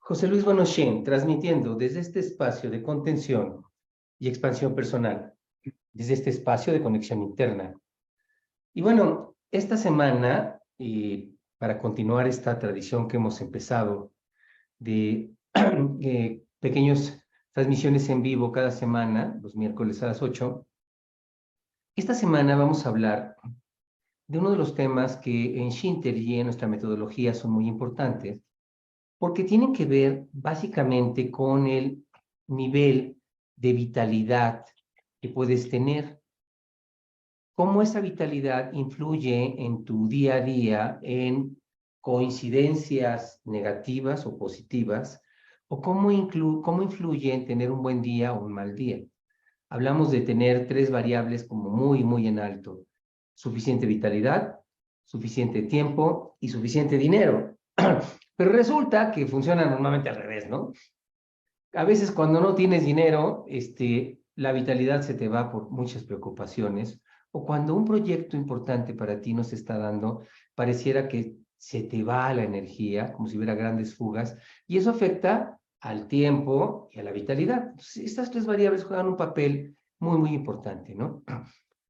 José Luis Bonochen, transmitiendo desde este espacio de contención y expansión personal, desde este espacio de conexión interna. Y bueno, esta semana, para continuar esta tradición que hemos empezado de pequeñas transmisiones en vivo cada semana, los miércoles a las 8, esta semana vamos a hablar de uno de los temas que en Shinter y en nuestra metodología son muy importantes, porque tienen que ver básicamente con el nivel de vitalidad que puedes tener, cómo esa vitalidad influye en tu día a día en coincidencias negativas o positivas, o cómo influye en tener un buen día o un mal día. Hablamos de tener tres variables como muy en alto: suficiente vitalidad, suficiente tiempo y suficiente dinero. Pero resulta que funciona normalmente al revés, ¿no? A veces cuando no tienes dinero, la vitalidad se te va por muchas preocupaciones, o cuando un proyecto importante para ti no se está dando, pareciera que se te va la energía, como si hubiera grandes fugas, y eso afecta al tiempo y a la vitalidad. Entonces, estas tres variables juegan un papel muy importante, ¿no?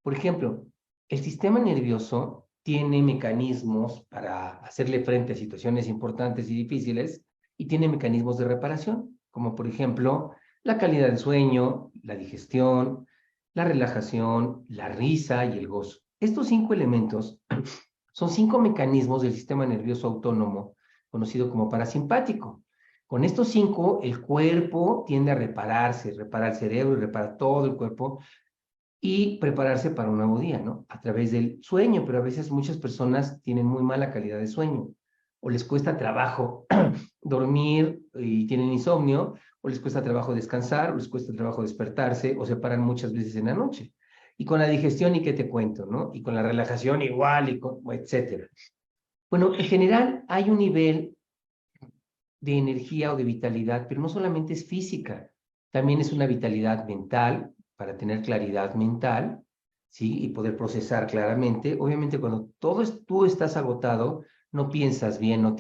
Por ejemplo, el sistema nervioso tiene mecanismos para hacerle frente a situaciones importantes y difíciles, y tiene mecanismos de reparación, como por ejemplo la calidad del sueño, la digestión, la relajación, la risa y el gozo. Estos 5 elementos son 5 mecanismos del sistema nervioso autónomo, conocido como parasimpático. Con estos 5, el cuerpo tiende a repararse, repara el cerebro y repara todo el cuerpo, y prepararse para un nuevo día, ¿no? A través del sueño, pero a veces muchas personas tienen muy mala calidad de sueño, o les cuesta trabajo dormir y tienen insomnio, o les cuesta trabajo descansar, o les cuesta trabajo despertarse, o se paran muchas veces en la noche. Y con la digestión, ¿y qué te cuento, no? Y con la relajación igual, etcétera. Bueno, en general hay un nivel de energía o de vitalidad, pero no solamente es física, también es una vitalidad mental, para tener claridad mental, ¿sí? Y poder procesar claramente. Obviamente, cuando tú estás agotado, no piensas bien, no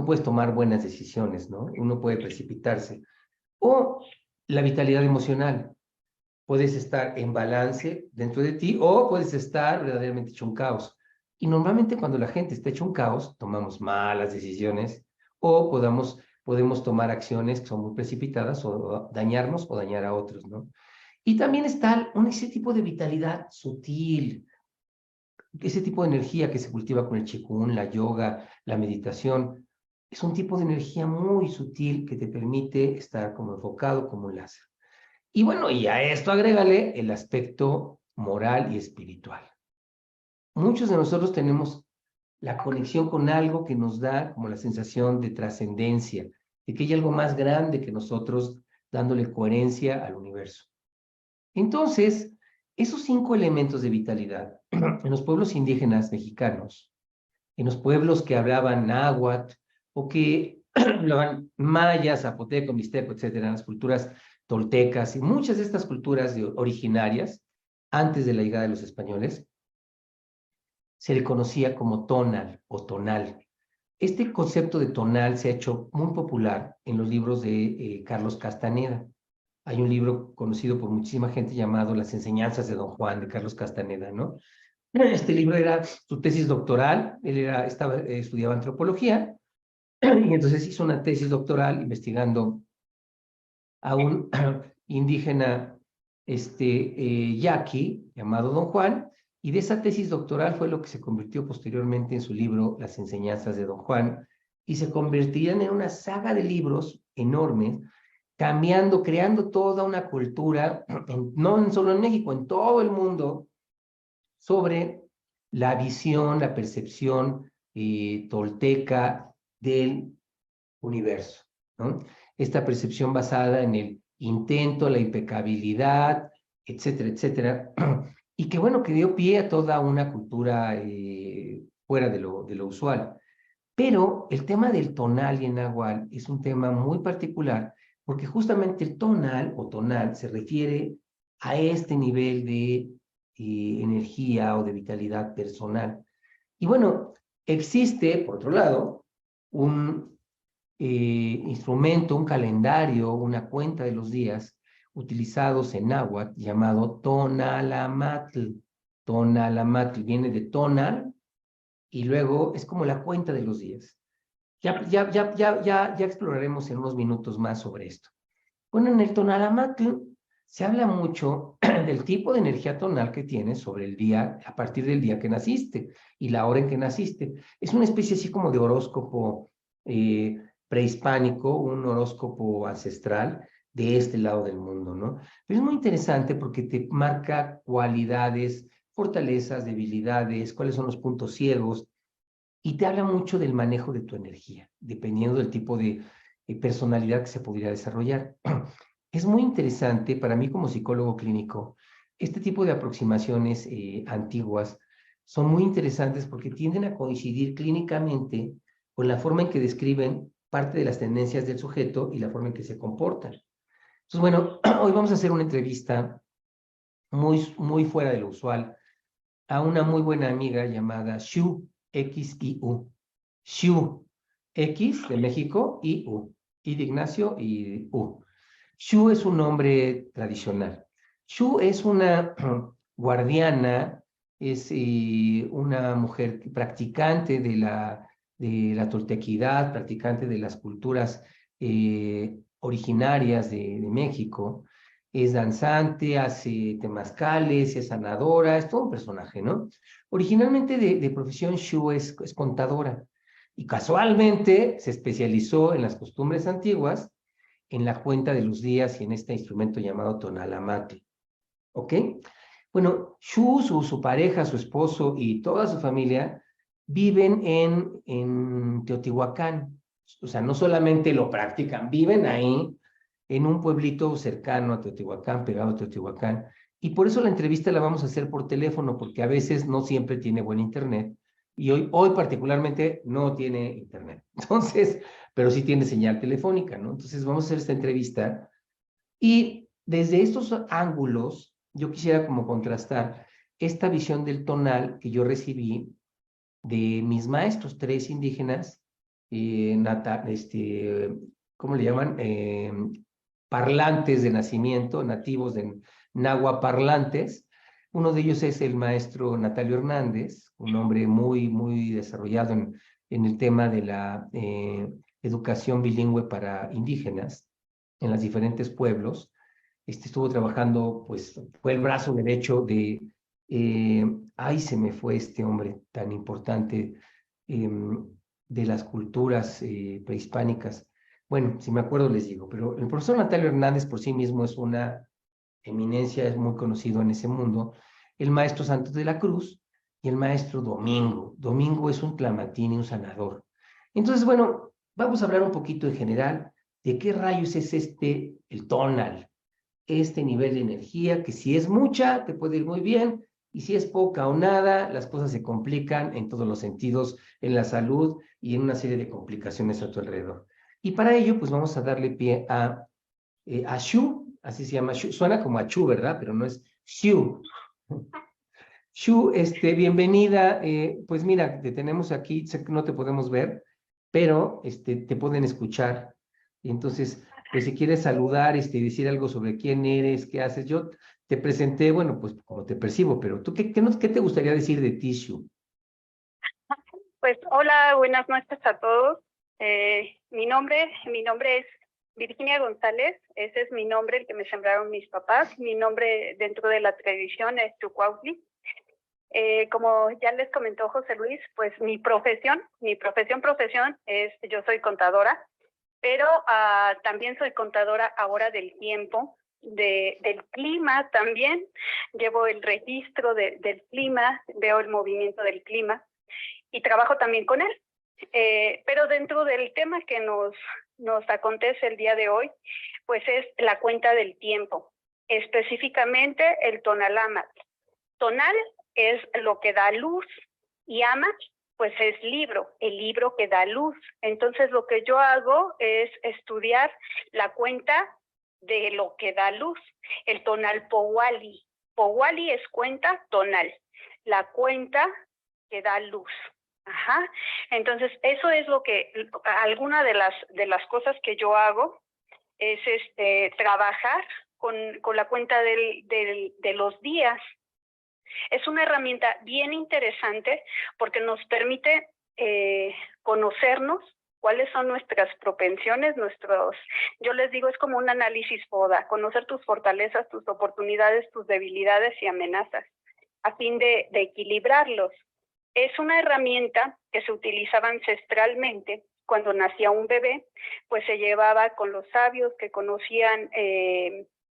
puedes tomar buenas decisiones, ¿no? Uno puede precipitarse. O la vitalidad emocional. Puedes estar en balance dentro de ti, o puedes estar verdaderamente hecho un caos. Y normalmente cuando la gente está hecho un caos, tomamos malas decisiones, o podemos tomar acciones que son muy precipitadas, o dañarnos o dañar a otros, ¿no? Y también está ese tipo de vitalidad sutil, ese tipo de energía que se cultiva con el qigong, la yoga, la meditación. Es un tipo de energía muy sutil que te permite estar como enfocado como un láser. Y bueno, y a esto agrégale el aspecto moral y espiritual. Muchos de nosotros tenemos la conexión con algo que nos da como la sensación de trascendencia, de que hay algo más grande que nosotros, dándole coherencia al universo. Entonces, esos 5 elementos de vitalidad en los pueblos indígenas mexicanos, en los pueblos que hablaban náhuatl o que hablaban maya, zapoteco, mixteco, etcétera, las culturas toltecas y muchas de estas culturas originarias, antes de la llegada de los españoles, se le conocía como tonal o tonal. Este concepto de tonal se ha hecho muy popular en los libros de Carlos Castaneda. Hay un libro conocido por muchísima gente llamado Las enseñanzas de Don Juan, de Carlos Castaneda, ¿no? Este libro era su tesis doctoral. Él estudiaba antropología, y entonces hizo una tesis doctoral investigando a un indígena yaqui llamado Don Juan, y de esa tesis doctoral fue lo que se convirtió posteriormente en su libro Las enseñanzas de Don Juan, y se convertirían en una saga de libros enormes, cambiando, creando toda una cultura, no solo en México, en todo el mundo, sobre la visión, la percepción tolteca del universo, ¿no? Esta percepción basada en el intento, la impecabilidad, etcétera, y que bueno, que dio pie a toda una cultura fuera de lo usual. Pero el tema del tonal y el nahual es un tema muy particular, porque justamente el tonal o tonal se refiere a este nivel de energía o de vitalidad personal. Y bueno, existe, por otro lado, un instrumento, un calendario, una cuenta de los días utilizados en náhuatl llamado Tonalamatl. Tonalamatl viene de tonal y luego es como la cuenta de los días. Ya exploraremos en unos minutos más sobre esto. Bueno, en el Tonalamatl se habla mucho del tipo de energía tonal que tienes sobre el día, a partir del día que naciste y la hora en que naciste. Es una especie así como de horóscopo prehispánico, un horóscopo ancestral de este lado del mundo, ¿no? Pero es muy interesante porque te marca cualidades, fortalezas, debilidades, cuáles son los puntos ciegos, y te habla mucho del manejo de tu energía, dependiendo del tipo de personalidad que se pudiera desarrollar. Es muy interesante para mí como psicólogo clínico, este tipo de aproximaciones antiguas son muy interesantes porque tienden a coincidir clínicamente con la forma en que describen parte de las tendencias del sujeto y la forma en que se comportan. Entonces, bueno, hoy vamos a hacer una entrevista muy fuera de lo usual a una muy buena amiga llamada Xu, X-I-U. Xu, X de México, I-U. I de Ignacio y U. Xu es un nombre tradicional. Xu es una guardiana, es una mujer practicante de la toltequidad, practicante de las culturas originarias de México. Es danzante, hace temazcales, es sanadora, es todo un personaje, ¿no? Originalmente de profesión Xu es contadora y casualmente se especializó en las costumbres antiguas, en la cuenta de los días y en este instrumento llamado tonalamatl, ¿ok? Bueno, Xu, su pareja, su esposo y toda su familia viven en Teotihuacán. O sea, no solamente lo practican, viven ahí en un pueblito cercano a Teotihuacán, pegado a Teotihuacán. Y por eso la entrevista la vamos a hacer por teléfono, porque a veces no siempre tiene buen internet. Y hoy particularmente no tiene internet. Entonces, pero sí tiene señal telefónica, ¿no? Entonces vamos a hacer esta entrevista y desde estos ángulos, yo quisiera como contrastar esta visión del tonal que yo recibí de mis maestros, tres indígenas, ¿cómo le llaman? Parlantes de nacimiento, nativos de náhuatl parlantes. Uno de ellos es el maestro Natalio Hernández, un hombre muy desarrollado en el tema de la educación bilingüe para indígenas en los diferentes pueblos. Estuvo trabajando, pues fue el brazo derecho de, ay, se me fue este hombre tan importante de las culturas prehispánicas. Bueno, si me acuerdo les digo, pero el profesor Natalio Hernández por sí mismo es una eminencia, es muy conocido en ese mundo. El maestro Santos de la Cruz y el maestro Domingo. Domingo es un clamatín y un sanador. Entonces, bueno, vamos a hablar un poquito en general de qué rayos es el tonal, este nivel de energía, que si es mucha, te puede ir muy bien, y si es poca o nada, las cosas se complican en todos los sentidos, en la salud y en una serie de complicaciones a tu alrededor. Y para ello, pues vamos a darle pie a Shu, así se llama Shu, suena como a Chu, ¿verdad? Pero no es Shu. Shu, bienvenida, pues mira, te tenemos aquí, sé que no te podemos ver, pero te pueden escuchar. Y entonces, pues si quieres saludar, decir algo sobre quién eres, qué haces, yo te presenté, bueno, pues como te percibo, pero tú, ¿qué te gustaría decir de ti, Shu? Pues hola, buenas noches a todos. Mi nombre es Virginia González, ese es mi nombre, el que me sembraron mis papás. Mi nombre dentro de la tradición es Chucuautli. Como ya les comentó José Luis, pues mi profesión es, yo soy contadora, pero también soy contadora ahora del tiempo, del clima también. Llevo el registro del clima, veo el movimiento del clima y trabajo también con él. Pero dentro del tema que nos acontece el día de hoy, pues es la cuenta del tiempo, específicamente el tonalamatl. Tonal es lo que da luz y amatl, pues es libro, el libro que da luz. Entonces lo que yo hago es estudiar la cuenta de lo que da luz, el tonal powali. Powali es cuenta tonal, la cuenta que da luz. Ajá. Entonces, eso es lo que, alguna de las cosas que yo hago es trabajar con la cuenta de los días. Es una herramienta bien interesante porque nos permite conocernos, cuáles son nuestras propensiones, yo les digo, es como un análisis FODA, conocer tus fortalezas, tus oportunidades, tus debilidades y amenazas, a fin de equilibrarlos. Es una herramienta que se utilizaba ancestralmente. Cuando nacía un bebé, pues se llevaba con los sabios que conocían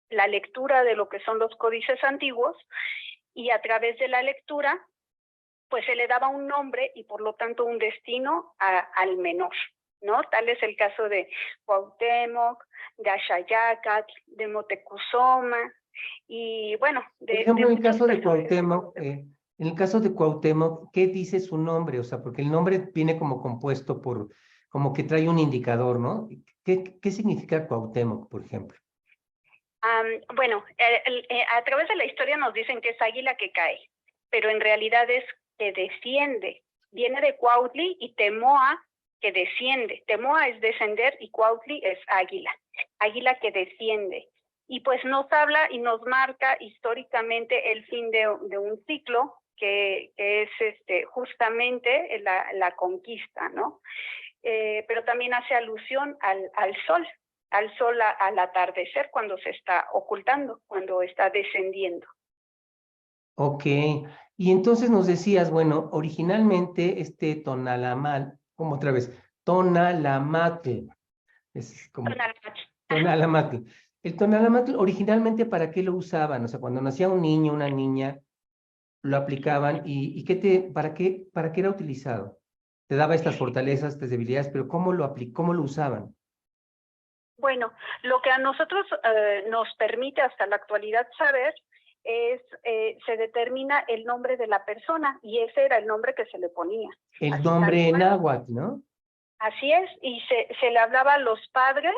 la lectura de lo que son los códices antiguos, y a través de la lectura, pues se le daba un nombre y por lo tanto un destino al menor, ¿no? Tal es el caso de Cuauhtémoc, de Axayácatl, de Moctezuma, y bueno, Por ejemplo, en el muchos caso de personajes. Cuauhtémoc, en el caso de Cuauhtémoc, ¿qué dice su nombre? O sea, porque el nombre viene como compuesto por, como que trae un indicador, ¿no? ¿Qué significa Cuauhtémoc, por ejemplo? Bueno, a través de la historia nos dicen que es águila que cae, pero en realidad es que desciende. Viene de Cuautli y Temoa, que desciende. Temoa es descender y Cuautli es águila, águila que desciende. Y pues nos habla y nos marca históricamente el fin de un ciclo que es justamente la conquista, ¿no? Pero también hace alusión al sol al atardecer, cuando se está ocultando, cuando está descendiendo. Ok, y entonces nos decías, bueno, originalmente este Tonalamal, como otra vez, Tonalamatl, es como Tonalamatl. El Tonalamatl, originalmente, ¿para qué lo usaban? O sea, cuando nacía un niño, una niña, lo aplicaban y ¿para qué era utilizado? Te daba estas fortalezas, estas debilidades, pero ¿cómo lo usaban? Bueno, lo que a nosotros nos permite hasta la actualidad saber es, se determina el nombre de la persona y ese era el nombre que se le ponía. El Así tal nombre en cual. náhuatl, ¿no? Así es, y se le hablaba a los padres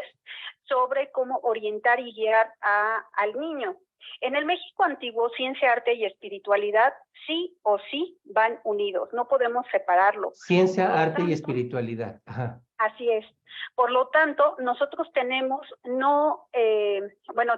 sobre cómo orientar y guiar al niño. En el México antiguo, ciencia, arte y espiritualidad sí o sí van unidos, no podemos separarlo. Ciencia, Por lo arte y tanto, espiritualidad. Ajá. así es. Por lo tanto, nosotros tenemos,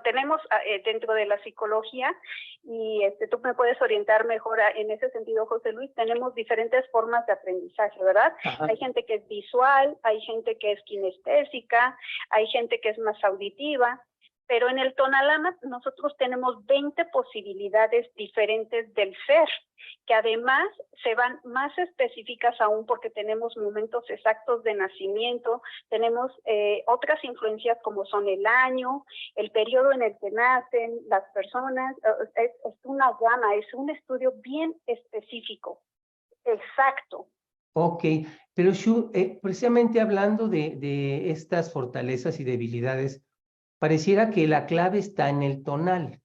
tenemos dentro de la psicología, y tú me puedes orientar mejor en ese sentido, José Luis, tenemos diferentes formas de aprendizaje, ¿verdad? Ajá. Hay gente que es visual, hay gente que es kinestésica, hay gente que es más auditiva, pero en el Tonalama nosotros tenemos 20 posibilidades diferentes del ser, que además se van más específicas aún porque tenemos momentos exactos de nacimiento, tenemos otras influencias como son el año, el periodo en el que nacen las personas, es una gama, es un estudio bien específico, exacto. Ok, pero Shu, precisamente hablando de estas fortalezas y debilidades, pareciera que la clave está en el tonal.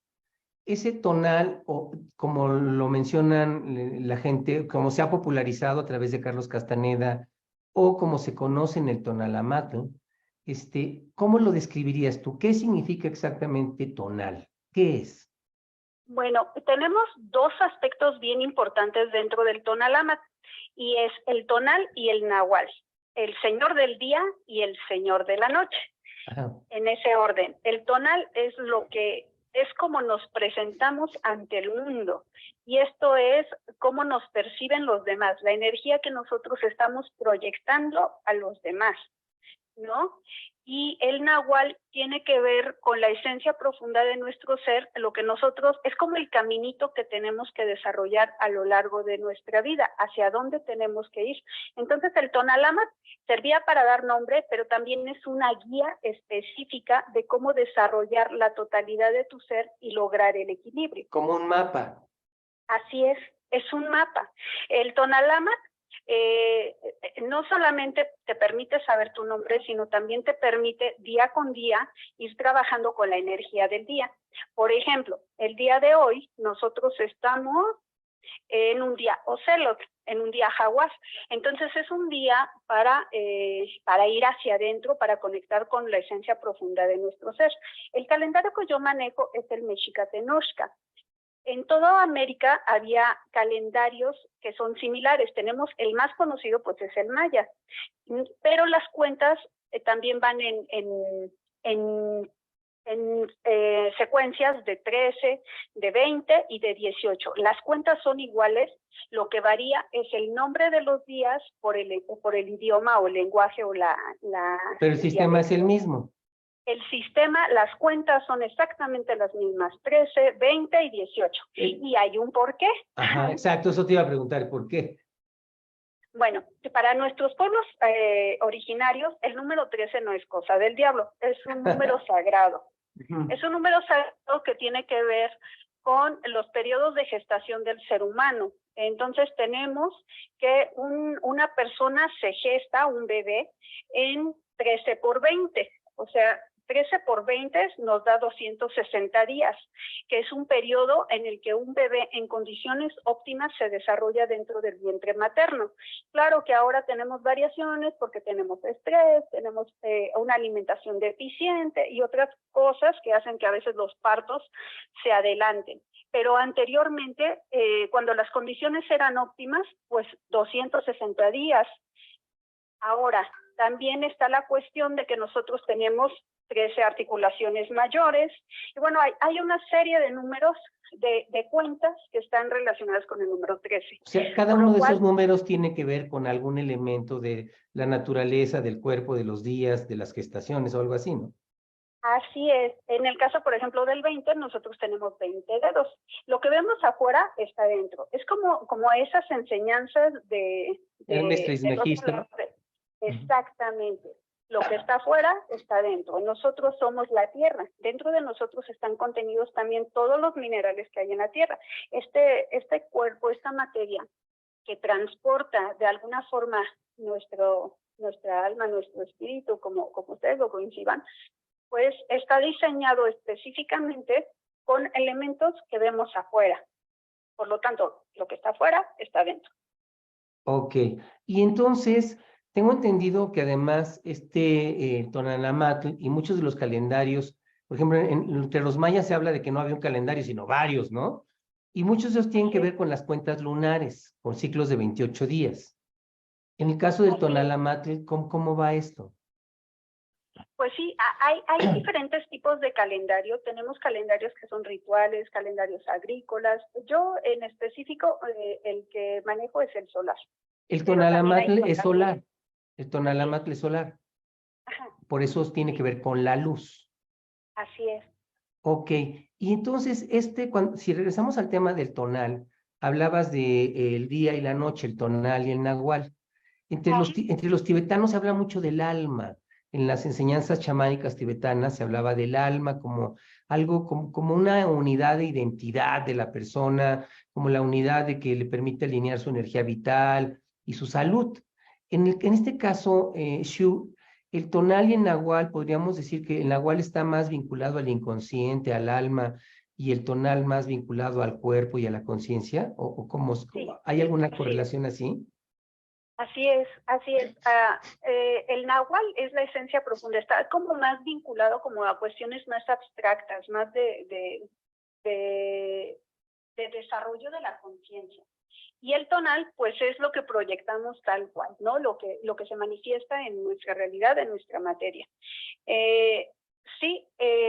Ese tonal, o como lo mencionan la gente, como se ha popularizado a través de Carlos Castaneda, o como se conoce en el tonalamatl, ¿cómo lo describirías tú? ¿Qué significa exactamente tonal? ¿Qué es? Bueno, tenemos dos aspectos bien importantes dentro del Tonalamat, y es el tonal y el nahual, el señor del día y el señor de la noche. Ajá. En ese orden, el tonal es lo que es como nos presentamos ante el mundo, y esto es cómo nos perciben los demás, la energía que nosotros estamos proyectando a los demás, ¿no? Y el nahual tiene que ver con la esencia profunda de nuestro ser, lo que nosotros, es como el caminito que tenemos que desarrollar a lo largo de nuestra vida, hacia dónde tenemos que ir. Entonces el Tonalamat servía para dar nombre, pero también es una guía específica de cómo desarrollar la totalidad de tu ser y lograr el equilibrio. Como un mapa. Así es un mapa. El Tonalamat no solamente te permite saber tu nombre, sino también te permite día con día ir trabajando con la energía del día. Por ejemplo, el día de hoy nosotros estamos en un día Ocelot, en un día Jaguar. Entonces es un día para ir hacia adentro, para conectar con la esencia profunda de nuestro ser. El calendario que yo manejo es el Mexicatenochca. En toda América había calendarios que son similares. Tenemos el más conocido, pues es el maya, pero las cuentas también van en secuencias de 13, de 20 y de 18. Las cuentas son iguales, lo que varía es el nombre de los días por el idioma o el lenguaje o Pero el sistema es el mismo. El sistema, las cuentas son exactamente las mismas, 13, 20 y 18. Y hay un porqué. Ajá, exacto, eso te iba a preguntar, ¿por qué? Bueno, para nuestros pueblos originarios, el número 13 no es cosa del diablo, es un número sagrado. Es un número sagrado que tiene que ver con los periodos de gestación del ser humano. Entonces tenemos que una persona se gesta, un bebé, en 13 por 20. O sea, 13 por 20 nos da 260 días, que es un periodo en el que un bebé en condiciones óptimas se desarrolla dentro del vientre materno. Claro que ahora tenemos variaciones porque tenemos estrés, tenemos una alimentación deficiente y otras cosas que hacen que a veces los partos se adelanten. Pero anteriormente, cuando las condiciones eran óptimas, pues 260 días. Ahora, también está la cuestión de que nosotros tenemos 13 articulaciones mayores. Y bueno, hay una serie de números de cuentas que están relacionadas con el número 13. O sea, cada uno de esos números tiene que ver con algún elemento de la naturaleza, del cuerpo, de los días, de las gestaciones o algo así, ¿no? Así es. En el caso, por ejemplo, del 20, nosotros tenemos 20 dedos. Lo que vemos afuera está dentro. Es como esas enseñanzas de Hermes Trismegisto. Exactamente. Lo que está afuera está dentro. Nosotros somos la tierra. Dentro de nosotros están contenidos también todos los minerales que hay en la tierra. Este cuerpo, esta materia que transporta de alguna forma nuestra alma, nuestro espíritu, como ustedes lo coincidan, pues está diseñado específicamente con elementos que vemos afuera. Por lo tanto, lo que está afuera está dentro. Ok. Y entonces, tengo entendido que además Tonalamatl y muchos de los calendarios, por ejemplo, entre los mayas se habla de que no había un calendario, sino varios, ¿no? Y muchos de ellos tienen que ver con las cuentas lunares, con ciclos de 28 días. En el caso del Tonalamatl, ¿cómo va esto? Pues sí, hay diferentes tipos de calendario. Tenemos calendarios que son rituales, calendarios agrícolas. Yo en específico, el que manejo es el solar. El Tonalamatl es solar. El Tonalamatl es solar. Ajá. Por eso tiene que ver con la luz. Así es. Ok. Y entonces, si regresamos al tema del tonal, hablabas de el día y la noche, el tonal y el nahual. Entre los tibetanos se habla mucho del alma. En las enseñanzas chamánicas tibetanas se hablaba del alma como algo, como una unidad de identidad de la persona, como la unidad de que le permite alinear su energía vital y su salud. En este caso, Shu, el tonal y el nahual, podríamos decir que el nahual está más vinculado al inconsciente, al alma, y el tonal más vinculado al cuerpo y a la conciencia, o cómo, sí, ¿hay alguna correlación así? Así es, así es. El náhuatl es la esencia profunda, está como más vinculado como a cuestiones más abstractas, más de desarrollo de la conciencia. Y el tonal, pues es lo que proyectamos tal cual, ¿no? Lo que se manifiesta en nuestra realidad, en nuestra materia. Sí,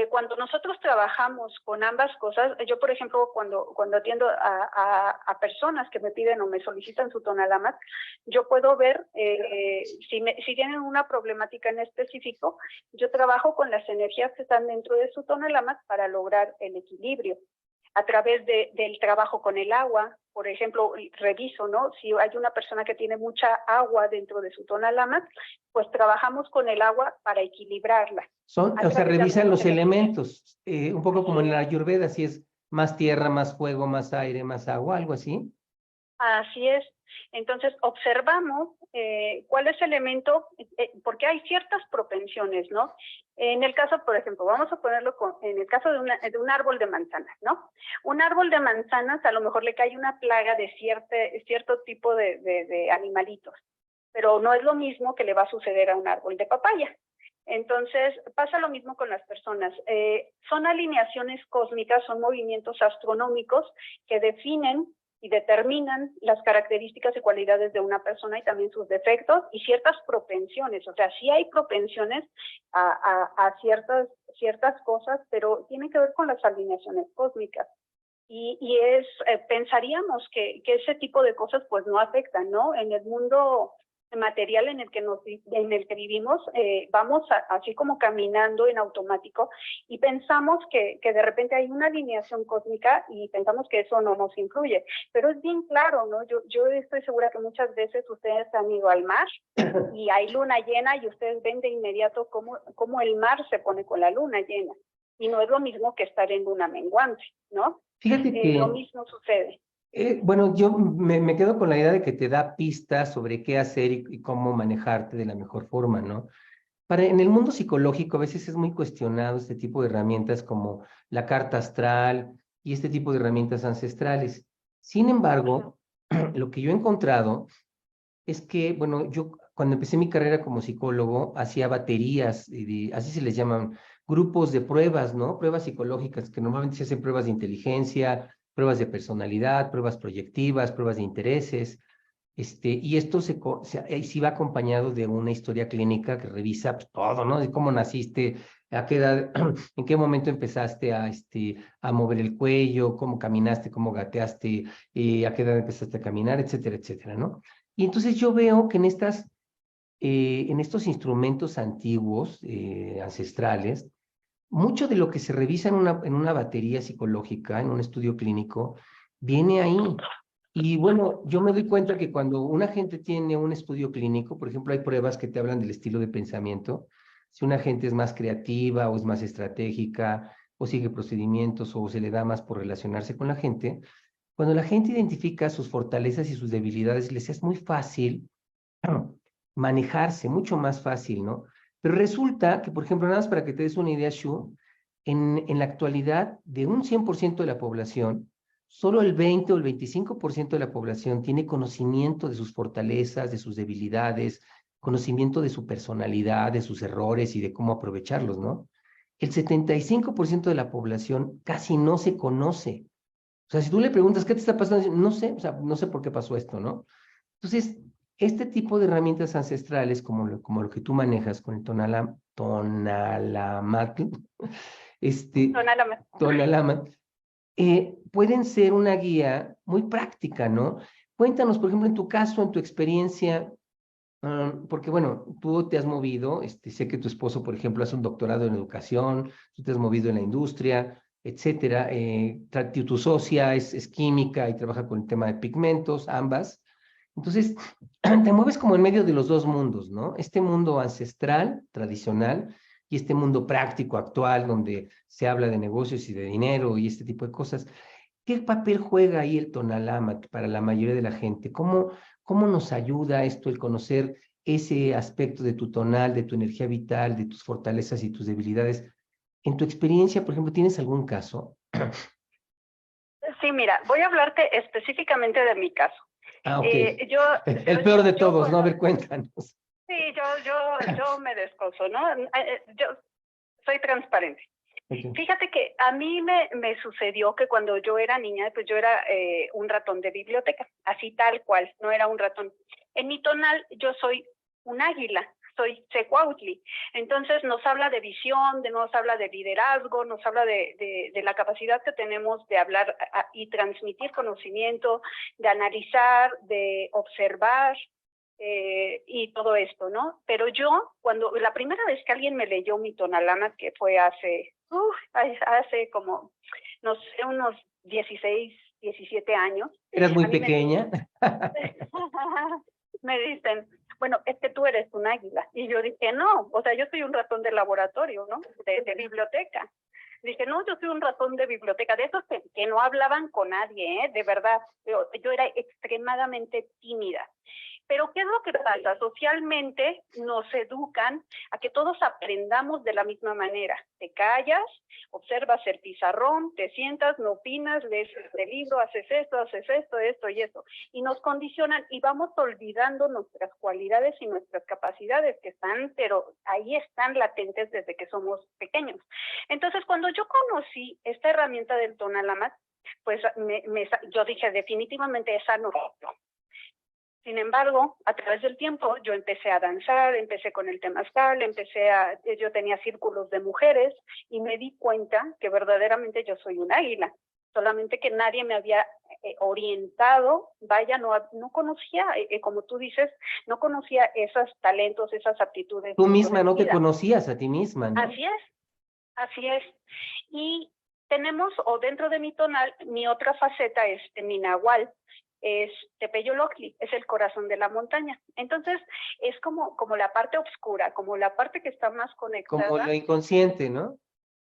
cuando nosotros trabajamos con ambas cosas, yo por ejemplo cuando atiendo a personas que me piden o me solicitan su tonalamat, yo puedo ver si tienen una problemática en específico, yo trabajo con las energías que están dentro de su tonalamat para lograr el equilibrio. A través del trabajo con el agua, por ejemplo, reviso, ¿no? Si hay una persona que tiene mucha agua dentro de su tonalamat, pues trabajamos con el agua para equilibrarla. O sea, revisan los elementos, un poco como en la Ayurveda, si es más tierra, más fuego, más aire, más agua, algo así. Así es. Entonces, observamos cuál es el elemento, porque hay ciertas propensiones, ¿no? En el caso, por ejemplo, vamos a ponerlo en el caso de un árbol de manzanas, ¿no? Un árbol de manzanas a lo mejor le cae una plaga de cierto tipo de animalitos, pero no es lo mismo que le va a suceder a un árbol de papaya. Entonces, pasa lo mismo con las personas. Son alineaciones cósmicas, son movimientos astronómicos que definen y determinan las características y cualidades de una persona y también sus defectos y ciertas propensiones. O sea, sí hay propensiones a ciertas cosas, pero tiene que ver con las alineaciones cósmicas. Y pensaríamos que ese tipo de cosas pues no afectan, ¿no? En el mundo material en el que vivimos, vamos así como caminando en automático y pensamos que de repente hay una alineación cósmica y pensamos que eso no nos influye, pero es bien claro, ¿no? Yo estoy segura que muchas veces ustedes han ido al mar y hay luna llena y ustedes ven de inmediato cómo el mar se pone con la luna llena y no es lo mismo que estar en luna menguante, ¿no? Fíjate que Lo mismo sucede. Bueno, yo me quedo con la idea de que te da pistas sobre qué hacer y cómo manejarte de la mejor forma, ¿no? En el mundo psicológico a veces es muy cuestionado este tipo de herramientas como la carta astral y este tipo de herramientas ancestrales. Sin embargo, lo que yo he encontrado es que, bueno, yo cuando empecé mi carrera como psicólogo hacía baterías, así se les llaman, grupos de pruebas, ¿no? Pruebas psicológicas, que normalmente se hacen pruebas de inteligencia, pruebas de personalidad, pruebas proyectivas, pruebas de intereses. Y esto sí va acompañado de una historia clínica que revisa pues, todo, ¿no? De cómo naciste, a qué edad, en qué momento empezaste a mover el cuello, cómo caminaste, cómo gateaste, a qué edad empezaste a caminar, etcétera, etcétera, ¿no? Y entonces yo veo que en estos instrumentos antiguos, ancestrales, mucho de lo que se revisa en una batería psicológica, en un estudio clínico, viene ahí. Y bueno, yo me doy cuenta que cuando una gente tiene un estudio clínico, por ejemplo, hay pruebas que te hablan del estilo de pensamiento, si una gente es más creativa o es más estratégica o sigue procedimientos o se le da más por relacionarse con la gente, cuando la gente identifica sus fortalezas y sus debilidades, les es muy fácil manejarse, mucho más fácil, ¿no? Pero resulta que, por ejemplo, nada más para que te des una idea, Shu, en la actualidad, de un 100% de la población, solo el 20 o el 25% de la población tiene conocimiento de sus fortalezas, de sus debilidades, conocimiento de su personalidad, de sus errores y de cómo aprovecharlos, ¿no? El 75% de la población casi no se conoce. O sea, si tú le preguntas, ¿qué te está pasando? No sé, o sea, no sé por qué pasó esto, ¿no? Entonces, este tipo de herramientas ancestrales, como lo que tú manejas con el tonalamatl, este, Tonalama. tonalamatl, pueden ser una guía muy práctica, ¿no? Cuéntanos, por ejemplo, en tu caso, en tu experiencia, porque bueno, tú te has movido, sé que tu esposo, por ejemplo, hace un doctorado en educación, tú te has movido en la industria, etcétera, tu socia es química y trabaja con el tema de pigmentos, ambas. Entonces, te mueves como en medio de los dos mundos, ¿no? Este mundo ancestral, tradicional, y este mundo práctico, actual, donde se habla de negocios y de dinero y este tipo de cosas. ¿Qué papel juega ahí el Tonalama para la mayoría de la gente? ¿Cómo nos ayuda esto el conocer ese aspecto de tu tonal, de tu energía vital, de tus fortalezas y tus debilidades? En tu experiencia, por ejemplo, ¿tienes algún caso? Sí, mira, voy a hablarte específicamente de mi caso. Ah, ok. El Yo, peor de yo todos, ¿no? A cuando, ver, cuéntanos. sí, yo me descoso, ¿no? Yo soy transparente. Okay. Fíjate que a mí me sucedió que cuando yo era niña, pues yo era un ratón de biblioteca, así tal cual, no era un ratón. En mi tonal yo soy un águila, soy Secuautli. Entonces nos habla de visión, nos habla de liderazgo, nos habla de la capacidad que tenemos de hablar y transmitir conocimiento, de analizar, de observar, y todo esto, ¿no? Pero yo, cuando la primera vez que alguien me leyó mi tonalama, que fue hace como, no sé, unos 16, 17 años. ¿Eras muy A mí pequeña? me dicen, bueno, es que tú eres un águila. Y yo dije, no, o sea, yo soy un ratón de laboratorio, ¿no? De biblioteca. Dije, no, yo soy un ratón de biblioteca, de esos que no hablaban con nadie, ¿eh? De verdad. Yo era extremadamente tímida. Pero ¿qué es lo que pasa? Socialmente nos educan a que todos aprendamos de la misma manera. Te callas, observas el pizarrón, te sientas, no opinas, lees este libro, haces esto, esto y esto. Y nos condicionan y vamos olvidando nuestras cualidades y nuestras capacidades que están, pero ahí están latentes desde que somos pequeños. Entonces, cuando yo conocí esta herramienta del Tonalamat, pues yo dije, definitivamente esa no. Sin embargo, a través del tiempo, yo empecé a danzar, empecé con el temazcal, yo tenía círculos de mujeres y me di cuenta que verdaderamente yo soy un águila, solamente que nadie me había orientado, vaya, no conocía, como tú dices, no conocía esos talentos, esas aptitudes. Tú misma no te conocías a ti misma, ¿no? Así es. Y tenemos, o dentro de mi tonal, mi otra faceta es mi nahual, es Tepeyoloctli, es el corazón de la montaña. Entonces, es como la parte oscura, como la parte que está más conectada. Como lo inconsciente, ¿no?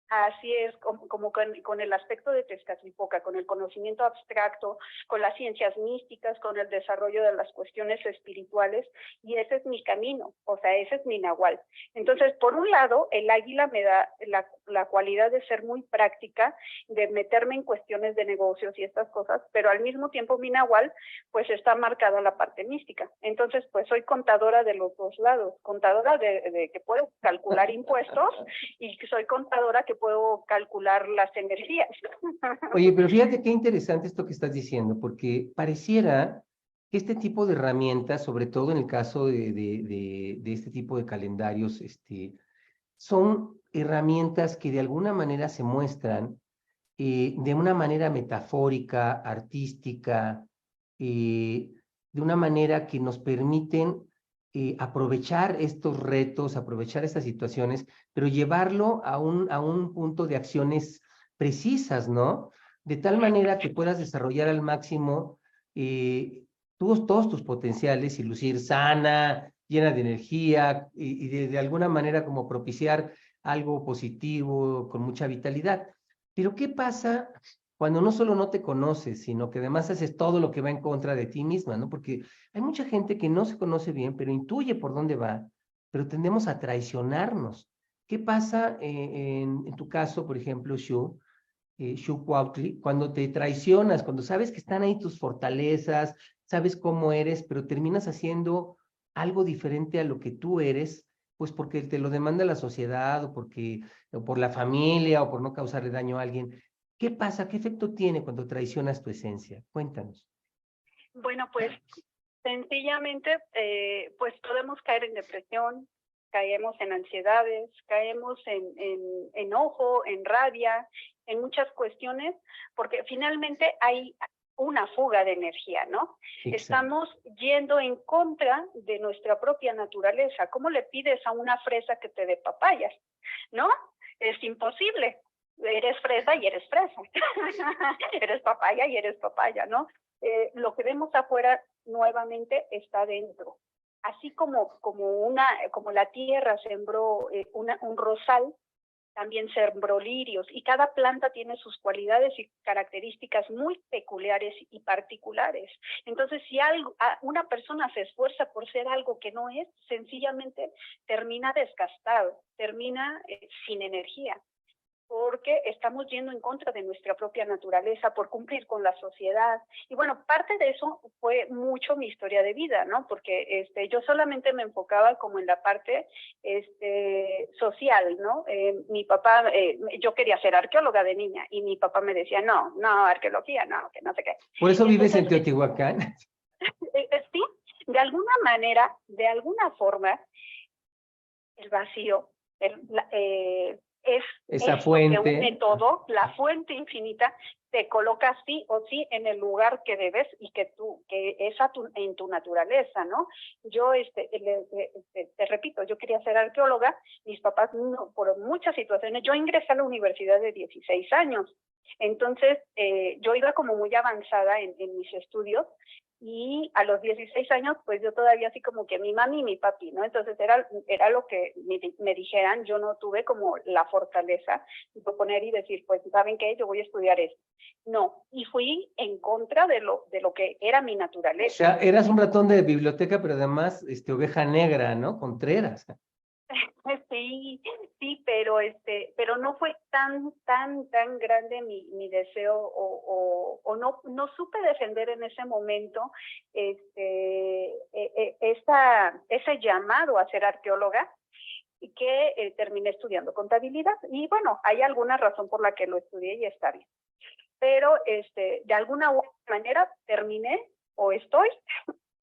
Así es, como con el aspecto de Tezcatlipoca, con el conocimiento abstracto, con las ciencias místicas, con el desarrollo de las cuestiones espirituales, y ese es mi camino, o sea, ese es mi nahual. Entonces, por un lado, el águila me da la cualidad de ser muy práctica, de meterme en cuestiones de negocios y estas cosas, pero al mismo tiempo mi nahual, pues está marcada la parte mística. Entonces, pues soy contadora de los dos lados, contadora de que puedo calcular impuestos, y soy contadora que puedo calcular las energías. Oye, pero fíjate qué interesante esto que estás diciendo, porque pareciera que este tipo de herramientas, sobre todo en el caso de este tipo de calendarios, son herramientas que de alguna manera se muestran de una manera metafórica, artística, de una manera que nos permiten aprovechar estos retos, aprovechar estas situaciones, pero llevarlo a un punto de acciones precisas, ¿no? De tal manera que puedas desarrollar al máximo todos tus potenciales y lucir sana, llena de energía y de alguna manera como propiciar algo positivo, con mucha vitalidad. Pero ¿qué pasa cuando no solo no te conoces, sino que además haces todo lo que va en contra de ti misma, ¿no? Porque hay mucha gente que no se conoce bien, pero intuye por dónde va, pero tendemos a traicionarnos. ¿Qué pasa en tu caso, por ejemplo, Shu Cuautli, cuando te traicionas, cuando sabes que están ahí tus fortalezas, sabes cómo eres, pero terminas haciendo algo diferente a lo que tú eres, pues porque te lo demanda la sociedad o por la familia o por no causarle daño a alguien? ¿Qué pasa? ¿Qué efecto tiene cuando traicionas tu esencia? Cuéntanos. Bueno, pues sencillamente, pues podemos caer en depresión, caemos en ansiedades, caemos en enojo, en rabia, en muchas cuestiones, porque finalmente hay una fuga de energía, ¿no? Exacto. Estamos yendo en contra de nuestra propia naturaleza. ¿Cómo le pides a una fresa que te dé papayas? ¿No? Es imposible. Eres fresa y eres fresa. Eres papaya y eres papaya, ¿no? Lo que vemos afuera nuevamente está dentro. Así como la tierra sembró un rosal, también sembró lirios, y cada planta tiene sus cualidades y características muy peculiares y particulares. Entonces, si una persona se esfuerza por ser algo que no es, sencillamente termina desgastado, termina sin energía, porque estamos yendo en contra de nuestra propia naturaleza por cumplir con la sociedad. Y bueno, parte de eso fue mucho mi historia de vida, ¿no? Porque yo solamente me enfocaba como en la parte social, ¿no? Mi papá, yo quería ser arqueóloga de niña, y mi papá me decía, no, arqueología, no, que no sé qué. ¿Por eso vives en Teotihuacán? Sí, de alguna manera, de alguna forma, el vacío, es esa fuente que une todo, la fuente infinita, te coloca sí o sí en el lugar que debes y que es en tu naturaleza, ¿no? Yo, te repito, yo quería ser arqueóloga, mis papás, no, por muchas situaciones, yo ingresé a la universidad de 16 años, entonces yo iba como muy avanzada en mis estudios, Y a los 16 años, pues yo todavía así como que mi mami y mi papi, ¿no? Entonces era lo que me dijeran. Yo no tuve como la fortaleza de proponer y decir, pues, ¿saben qué? Yo voy a estudiar esto. No, y fui en contra de lo que era mi O naturaleza. sea, eras un ratón de biblioteca, pero además, oveja negra, ¿no? Contreras. Sí, sí, pero no fue tan grande mi deseo o no supe defender en ese momento ese llamado a ser arqueóloga y que terminé estudiando contabilidad. Y bueno, hay alguna razón por la que lo estudié y está bien. Pero de alguna u otra manera terminé o estoy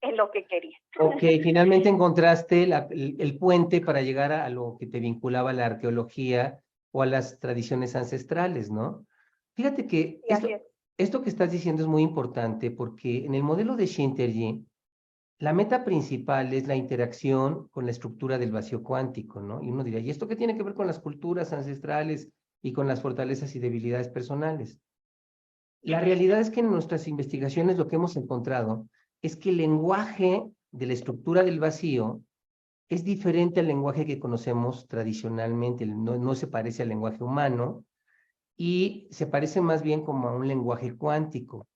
en lo que quería. Ok, finalmente encontraste el puente para llegar a lo que te vinculaba a la arqueología o a las tradiciones ancestrales, ¿no? Fíjate que Sí, esto que estás diciendo es muy importante porque en el modelo de Shinterji, la meta principal es la interacción con la estructura del vacío cuántico, ¿no? Y uno diría, ¿y esto qué tiene que ver con las culturas ancestrales y con las fortalezas y debilidades personales? La realidad es que en nuestras investigaciones lo que hemos encontrado es que el lenguaje de la estructura del vacío es diferente al lenguaje que conocemos tradicionalmente, no se parece al lenguaje humano y se parece más bien como a un lenguaje cuántico.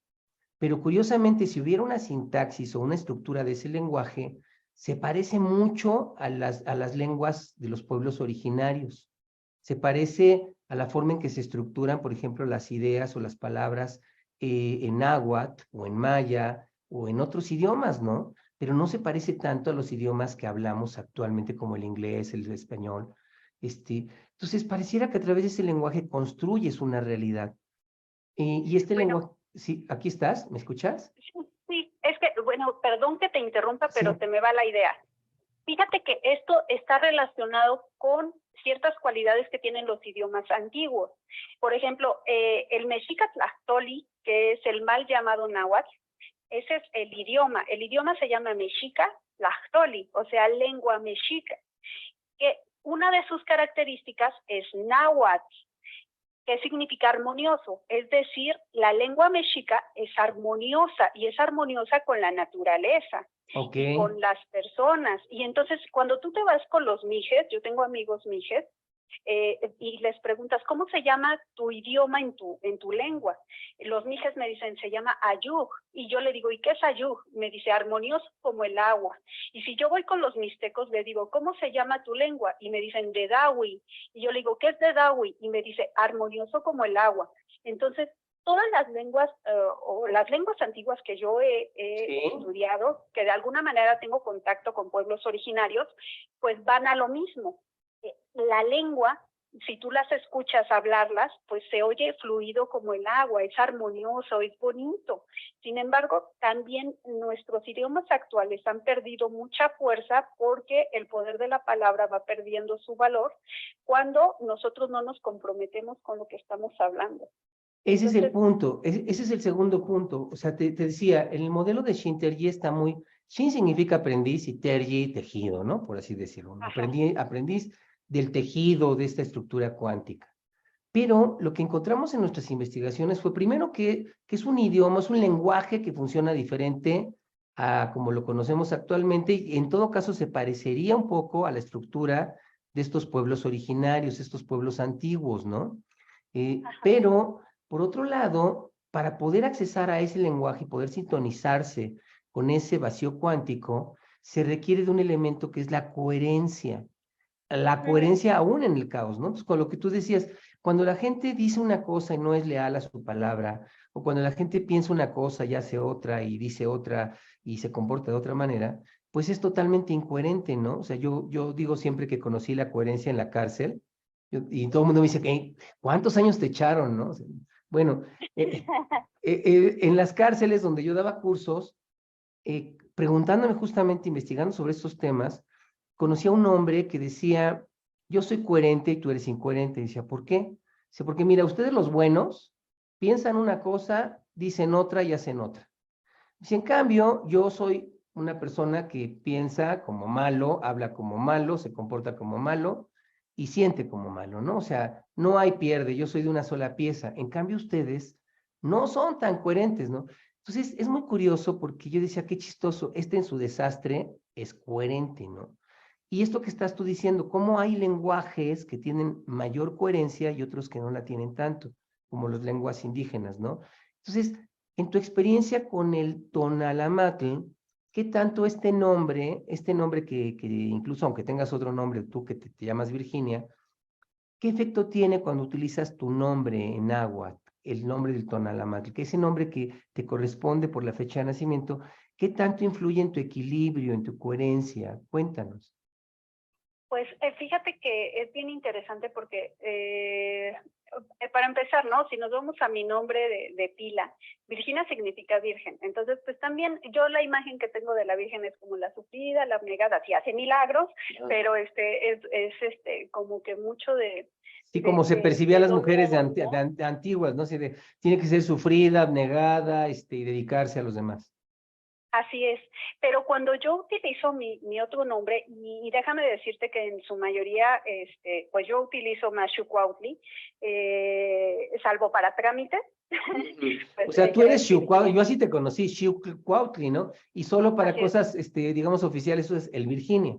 Pero curiosamente, si hubiera una sintaxis o una estructura de ese lenguaje, se parece mucho a las lenguas de los pueblos originarios. Se parece a la forma en que se estructuran, por ejemplo, las ideas o las palabras en náhuatl o en maya o en otros idiomas, ¿no? Pero no se parece tanto a los idiomas que hablamos actualmente como el inglés, el español. Entonces, pareciera que a través de ese lenguaje construyes una realidad. Y este bueno, lenguaje, sí, aquí estás, ¿me escuchas? sí, es que, bueno, perdón que te interrumpa, Sí. pero se me va la idea. Fíjate que esto está relacionado con ciertas cualidades que tienen los idiomas antiguos. Por ejemplo, el mexica tlachtoli, que es el mal llamado náhuatl, ese es el idioma. El idioma se llama mexica tlachtoli, o sea, lengua mexica, que una de sus características es náhuatl, que significa armonioso, es decir, la lengua mexica es armoniosa y es armoniosa con la naturaleza. Okay. Y con las personas. Y entonces, cuando tú te vas con los mijes, yo tengo amigos mijes, y les preguntas, ¿cómo se llama tu idioma en tu lengua? Los mijes me dicen, se llama ayug. Y yo le digo, ¿y qué es ayug? Me dice, armonioso como el agua. Y si yo voy con los mixtecos, le digo, ¿cómo se llama tu lengua? Y me dicen, Dedawi. Y yo le digo, ¿qué es Dedawi? Y me dice, armonioso como el agua. Entonces, todas las lenguas o las lenguas antiguas que yo he estudiado, que de alguna manera tengo contacto con pueblos originarios, pues van a lo mismo. La lengua, si tú las escuchas hablarlas, pues se oye fluido como el agua, es armonioso, es bonito. Sin embargo, también nuestros idiomas actuales han perdido mucha fuerza porque el poder de la palabra va perdiendo su valor cuando nosotros no nos comprometemos con lo que estamos hablando. Ese es el punto, ese es el segundo punto. O sea, te decía, el modelo de Shinterji está muy... Shin significa aprendiz y Terji, tejido, ¿no? Por así decirlo. Aprendiz del tejido de esta estructura cuántica. Pero lo que encontramos en nuestras investigaciones fue primero que es un idioma, es un lenguaje que funciona diferente a como lo conocemos actualmente y en todo caso se parecería un poco a la estructura de estos pueblos originarios, estos pueblos antiguos, ¿no? Pero, por otro lado, para poder accesar a ese lenguaje y poder sintonizarse con ese vacío cuántico, se requiere de un elemento que es la coherencia aún en el caos, ¿no? Entonces, con lo que tú decías, cuando la gente dice una cosa y no es leal a su palabra, o cuando la gente piensa una cosa y hace otra y dice otra y se comporta de otra manera, pues es totalmente incoherente, ¿no? O sea, yo digo siempre que conocí la coherencia en la cárcel, y todo el mundo me dice, ¿cuántos años te echaron, no? O sea, bueno, en las cárceles donde yo daba cursos, preguntándome justamente, investigando sobre estos temas, conocí a un hombre que decía, yo soy coherente y tú eres incoherente. Y decía, ¿por qué? Dice, porque mira, ustedes los buenos piensan una cosa, dicen otra y hacen otra. Dice, en cambio, yo soy una persona que piensa como malo, habla como malo, se comporta como malo y siente como malo, ¿no? O sea, no hay pierde, yo soy de una sola pieza. En cambio, ustedes no son tan coherentes, ¿no? Entonces, es muy curioso porque yo decía, qué chistoso, en su desastre es coherente, ¿no? Y esto que estás tú diciendo, cómo hay lenguajes que tienen mayor coherencia y otros que no la tienen tanto, como las lenguas indígenas, ¿no? Entonces, en tu experiencia con el Tonalamatl, ¿qué tanto este nombre que incluso aunque tengas otro nombre, tú que te llamas Virginia, qué efecto tiene cuando utilizas tu nombre en náhuatl, el nombre del Tonalamatl, que ese nombre que te corresponde por la fecha de nacimiento, qué tanto influye en tu equilibrio, en tu coherencia? Cuéntanos. Pues fíjate que es bien interesante porque para empezar, ¿no? Si nos vamos a mi nombre de pila, Virginia significa virgen. Entonces, pues también yo la imagen que tengo de la Virgen es como la sufrida, la abnegada, sí hace milagros, pero es como que mucho Sí, como se percibía a de las mujeres dolor, ¿no? antiguas, ¿no? Así de, tiene que ser sufrida, abnegada, y dedicarse a los demás. Así es, pero cuando yo utilizo mi otro nombre, y déjame decirte que en su mayoría, pues yo utilizo más Xucuautli, salvo para trámites. O Pues sea, tú ya eres ves que Xiucuautli, yo así te conocí, Xiucuautli, ¿no? Y solo para así es, cosas, digamos, oficiales, eso es el Virginia.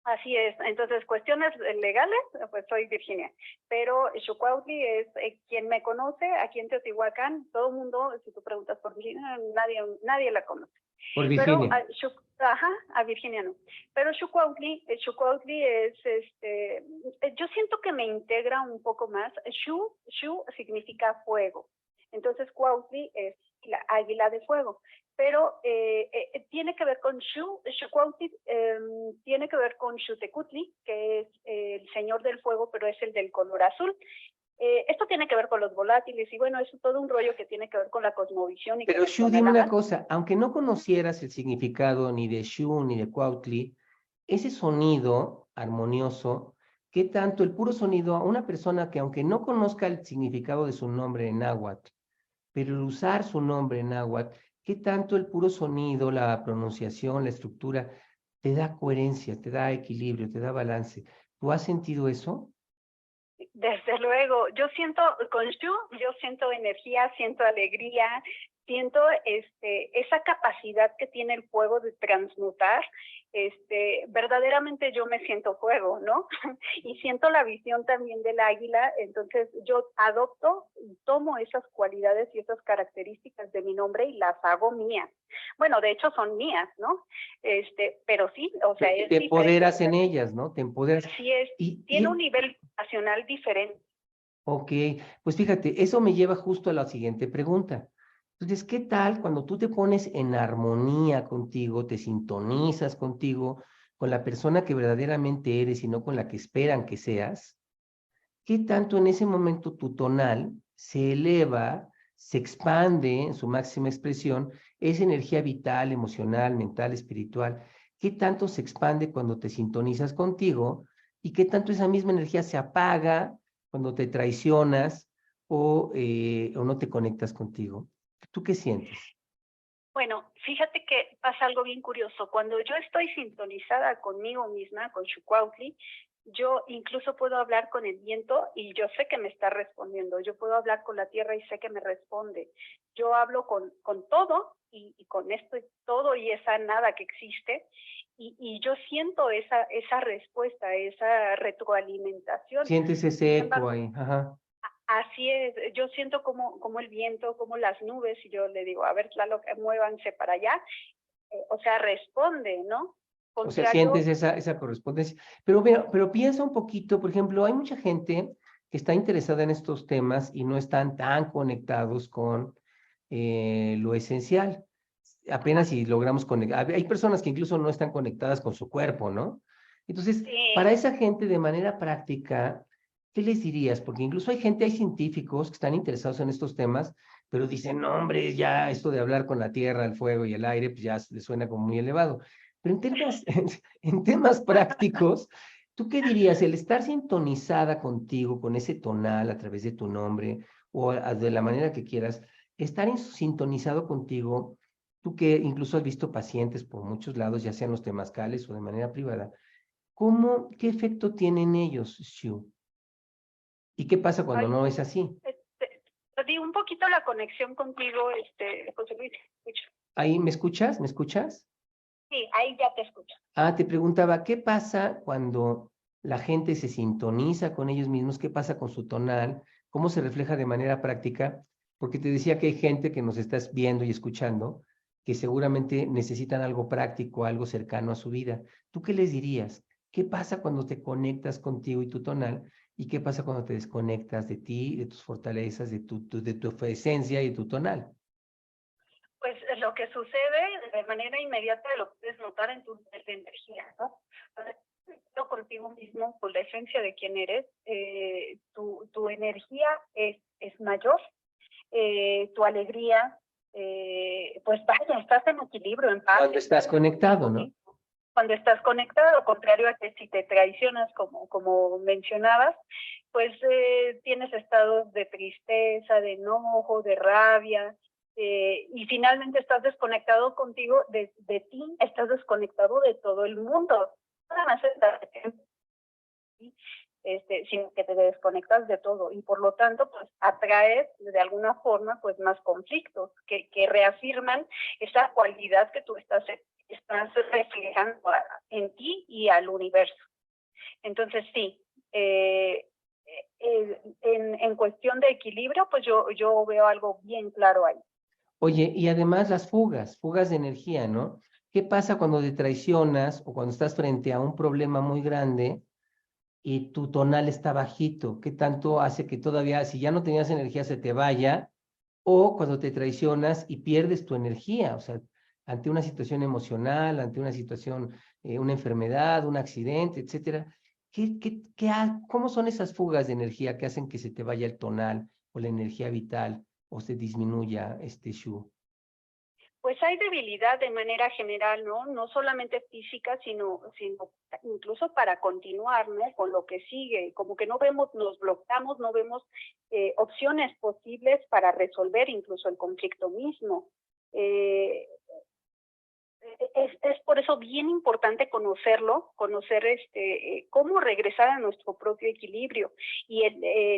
así es. Entonces, cuestiones legales, pues soy Virginia, pero Xucuautli es quien me conoce aquí en Teotihuacán, todo el mundo, si tú preguntas por Virginia, nadie la conoce. Por Pero Virginia. a Virginia no. Pero Xucuautli es, yo siento que me integra un poco más. Xu significa fuego. Entonces Cuautli es la águila de fuego. Pero tiene que ver con Xucuautli tiene que ver con Xutecutli, que es el señor del fuego, pero es el del color azul. Esto tiene que ver con los volátiles y bueno, es todo un rollo que tiene que ver con la cosmovisión y Pero con el Shu, dime una tonalamat. cosa, aunque no conocieras el significado ni de Shu ni de Cuautli, ese sonido armonioso, ¿qué tanto el puro sonido a una persona que aunque no conozca el significado de su nombre en náhuatl, pero el usar su nombre en náhuatl, qué tanto el puro sonido, la pronunciación, la estructura, te da coherencia, te da equilibrio, te da balance? ¿Tú has sentido eso? Desde luego, yo siento con Shu, yo siento energía, siento alegría, siento esa capacidad que tiene el fuego de transmutar. Verdaderamente yo me siento fuego, ¿no? Y siento la visión también del águila, entonces yo adopto, tomo esas cualidades y esas características de mi nombre y las hago mías. Bueno, de hecho son mías, ¿no? Pero sí, o sea, es Te diferente. O empoderas sea, en ellas, ¿no? Te empoderas. así es, tiene un Y nivel nacional diferente. ok, pues fíjate, eso me lleva justo a la siguiente pregunta. Entonces, ¿qué tal cuando tú te pones en armonía contigo, te sintonizas contigo, con la persona que verdaderamente eres y no con la que esperan que seas? ¿Qué tanto en ese momento tu tonal se eleva, se expande en su máxima expresión, esa energía vital, emocional, mental, espiritual? ¿Qué tanto se expande cuando te sintonizas contigo? ¿Y qué tanto esa misma energía se apaga cuando te traicionas o no te conectas contigo? ¿Tú qué sientes? Bueno, fíjate que pasa algo bien curioso. Cuando yo estoy sintonizada conmigo misma, con Xucuautli, yo incluso puedo hablar con el viento y yo sé que me está respondiendo. Yo puedo hablar con la tierra y sé que me responde. Yo hablo con todo y con esto y todo y esa nada que existe. Y yo siento esa respuesta, esa retroalimentación. ¿Sientes Sin ese eco embargo, ahí? Ajá. así es, yo siento como el viento, como las nubes, y yo le digo, a ver, Tlaloc, muévanse para allá, o sea, responde, ¿no? O sea, sientes Contrario, esa correspondencia. Pero, mira, pero piensa un poquito, por ejemplo, hay mucha gente que está interesada en estos temas y no están tan conectados con lo esencial. ajá, Apenas si logramos conectar. Hay personas que incluso no están conectadas con su cuerpo, ¿no? Entonces, para sí, esa gente de manera práctica, ¿qué les dirías? Porque incluso hay científicos que están interesados en estos temas, pero dicen, no, hombre, ya esto de hablar con la tierra, el fuego y el aire, pues ya les suena como muy elevado. Pero en temas prácticos, ¿tú qué dirías? El estar sintonizada contigo, con ese tonal a través de tu nombre o de la manera que quieras, estar sintonizado contigo, tú que incluso has visto pacientes por muchos lados, ya sean los temazcales o de manera privada, qué efecto tienen ellos, Shu? ¿Y qué pasa cuando ay, no es así? te un poquito la conexión contigo, José Luis. ¿Ahí me escuchas? ¿Me escuchas? Sí, ahí ya te escucho. Ah, te preguntaba, ¿qué pasa cuando la gente se sintoniza con ellos mismos? ¿Qué pasa con su tonal? ¿Cómo se refleja de manera práctica? Porque te decía que hay gente que nos estás viendo y escuchando que seguramente necesitan algo práctico, algo cercano a su vida. ¿Tú qué les dirías? ¿Qué pasa cuando te conectas contigo y tu tonal? ¿Y qué pasa cuando te desconectas de ti, de tus fortalezas, de tu esencia y tu tonal? Pues lo que sucede de manera inmediata lo puedes notar en tu nivel de energía, ¿no? Contigo mismo, con la esencia de quién eres, tu energía es mayor, tu alegría, pues vaya, estás en equilibrio, en paz. Cuando estás conectado, ¿no? Cuando estás conectado, contrario a que si te traicionas, como mencionabas, pues tienes estados de tristeza, de enojo, de rabia, y finalmente estás desconectado contigo, de ti, estás desconectado de todo el mundo. Nada más estás, sino que te desconectas de todo y por lo tanto pues atraes de alguna forma pues más conflictos que reafirman esa cualidad que tú estás reflejando en ti y al universo. Entonces sí, en cuestión de equilibrio pues yo veo algo bien claro ahí. Oye, y además las fugas de energía, ¿no? ¿Qué pasa cuando te traicionas o cuando estás frente a un problema muy grande y tu tonal está bajito? ¿Qué tanto hace que todavía, si ya no tenías energía, se te vaya? O cuando te traicionas y pierdes tu energía, o sea, ante una situación emocional, ante una situación, una enfermedad, un accidente, etcétera. ¿Cómo son esas fugas de energía que hacen que se te vaya el tonal o la energía vital o se disminuya Shu? Pues hay debilidad de manera general, ¿no? No solamente física, sino incluso para continuar, ¿no? Con lo que sigue, como que no vemos, nos bloqueamos, no vemos opciones posibles para resolver incluso el conflicto mismo. Es por eso bien importante conocerlo, conocer cómo regresar a nuestro propio equilibrio. Y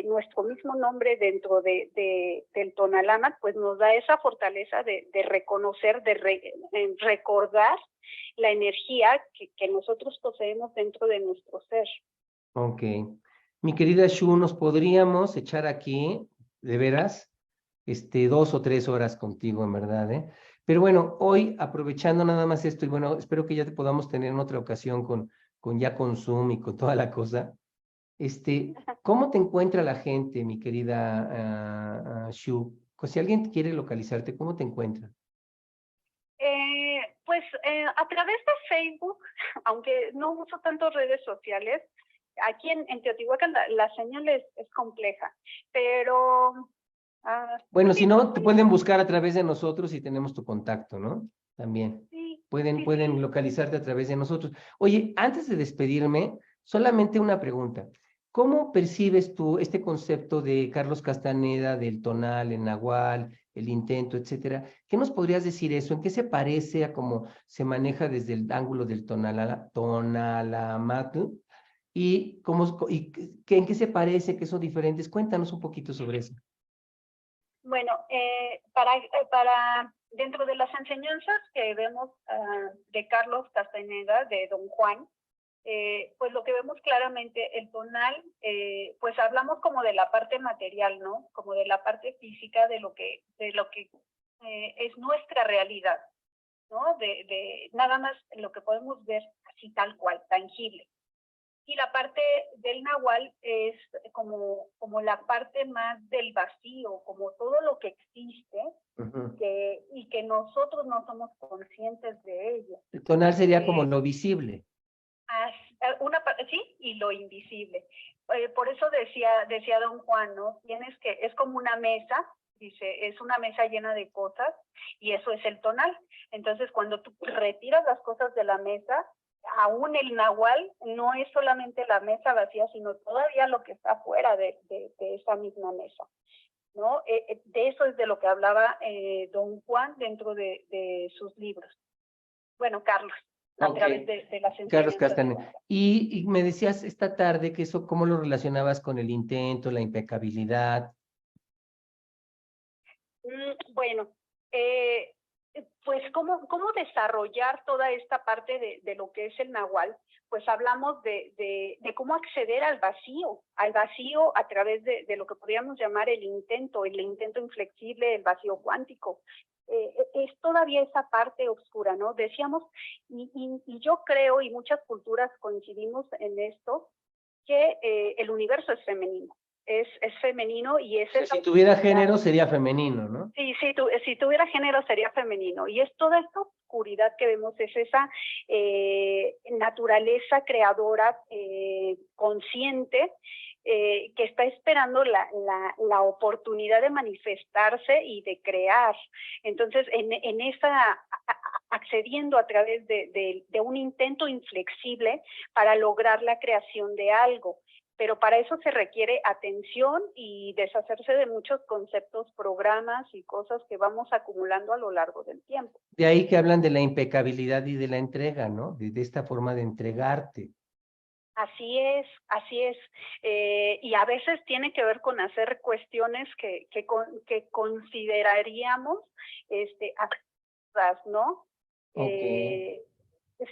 nuestro mismo nombre dentro del Tonalamat, pues nos da esa fortaleza de reconocer, de recordar la energía que nosotros poseemos dentro de nuestro ser. Ok. Mi querida Shu, nos podríamos echar aquí, de veras, 2 o 3 horas contigo, en verdad, ¿eh? Pero bueno, hoy aprovechando nada más esto, y bueno, espero que ya te podamos tener en otra ocasión con Zoom y con toda la cosa. ¿Cómo te encuentra la gente, mi querida Shu? Si alguien quiere localizarte, ¿cómo te encuentra? Pues a través de Facebook, aunque no uso tanto redes sociales, aquí en Teotihuacán la señal es compleja, pero... Bueno, si no, te pueden buscar a través de nosotros y tenemos tu contacto, ¿no? También. Sí, Pueden localizarte a través de nosotros. Oye, antes de despedirme, solamente una pregunta. ¿Cómo percibes tú este concepto de Carlos Castaneda, del tonal, el nahual, el intento, etcétera? ¿Qué nos podrías decir eso? ¿En qué se parece a cómo se maneja desde el ángulo del tonalamatl? ¿En qué se parece? ¿Qué son diferentes? Cuéntanos un poquito sobre eso. Bueno, para dentro de las enseñanzas que vemos de Carlos Castaneda, de Don Juan, pues lo que vemos claramente, el tonal, pues hablamos como de la parte material, ¿no? Como de la parte física de lo que es nuestra realidad, ¿no? De nada más lo que podemos ver así tal cual, tangible. Y la parte del nahual es como la parte más del vacío, como todo lo que existe y que nosotros no somos conscientes de ello. El tonal sería como lo visible. Sí, y lo invisible. Por eso decía Don Juan, ¿no? Es como una mesa, dice, es una mesa llena de cosas y eso es el tonal. Entonces, cuando tú retiras las cosas de la mesa, aún el nahual no es solamente la mesa vacía, sino todavía lo que está fuera de esa misma mesa, ¿no? De eso es de lo que hablaba Don Juan dentro de sus libros. Bueno, Carlos, a través de las enseñanzas. Carlos Castaneda. Y me decías esta tarde que eso, ¿cómo lo relacionabas con el intento, la impecabilidad? Bueno, pues cómo desarrollar toda esta parte de lo que es el nahual. Pues hablamos de cómo acceder al vacío a través de lo que podríamos llamar el intento inflexible, el vacío cuántico. Es todavía esa parte oscura, ¿no? Decíamos, y yo creo, y muchas culturas coincidimos en esto, que el universo es femenino. Es femenino y es... O sea, si tuviera género sería femenino, ¿no? Sí, si tuviera género sería femenino. Y es toda esta oscuridad que vemos, es esa naturaleza creadora consciente que está esperando la oportunidad de manifestarse y de crear. Entonces, en esa accediendo a través de un intento inflexible para lograr la creación de algo. Pero para eso se requiere atención y deshacerse de muchos conceptos, programas y cosas que vamos acumulando a lo largo del tiempo. De ahí que hablan de la impecabilidad y de la entrega, ¿no? De esta forma de entregarte. Así es, así es. Y a veces tiene que ver con hacer cuestiones que consideraríamos absurdas, ¿no? Okay.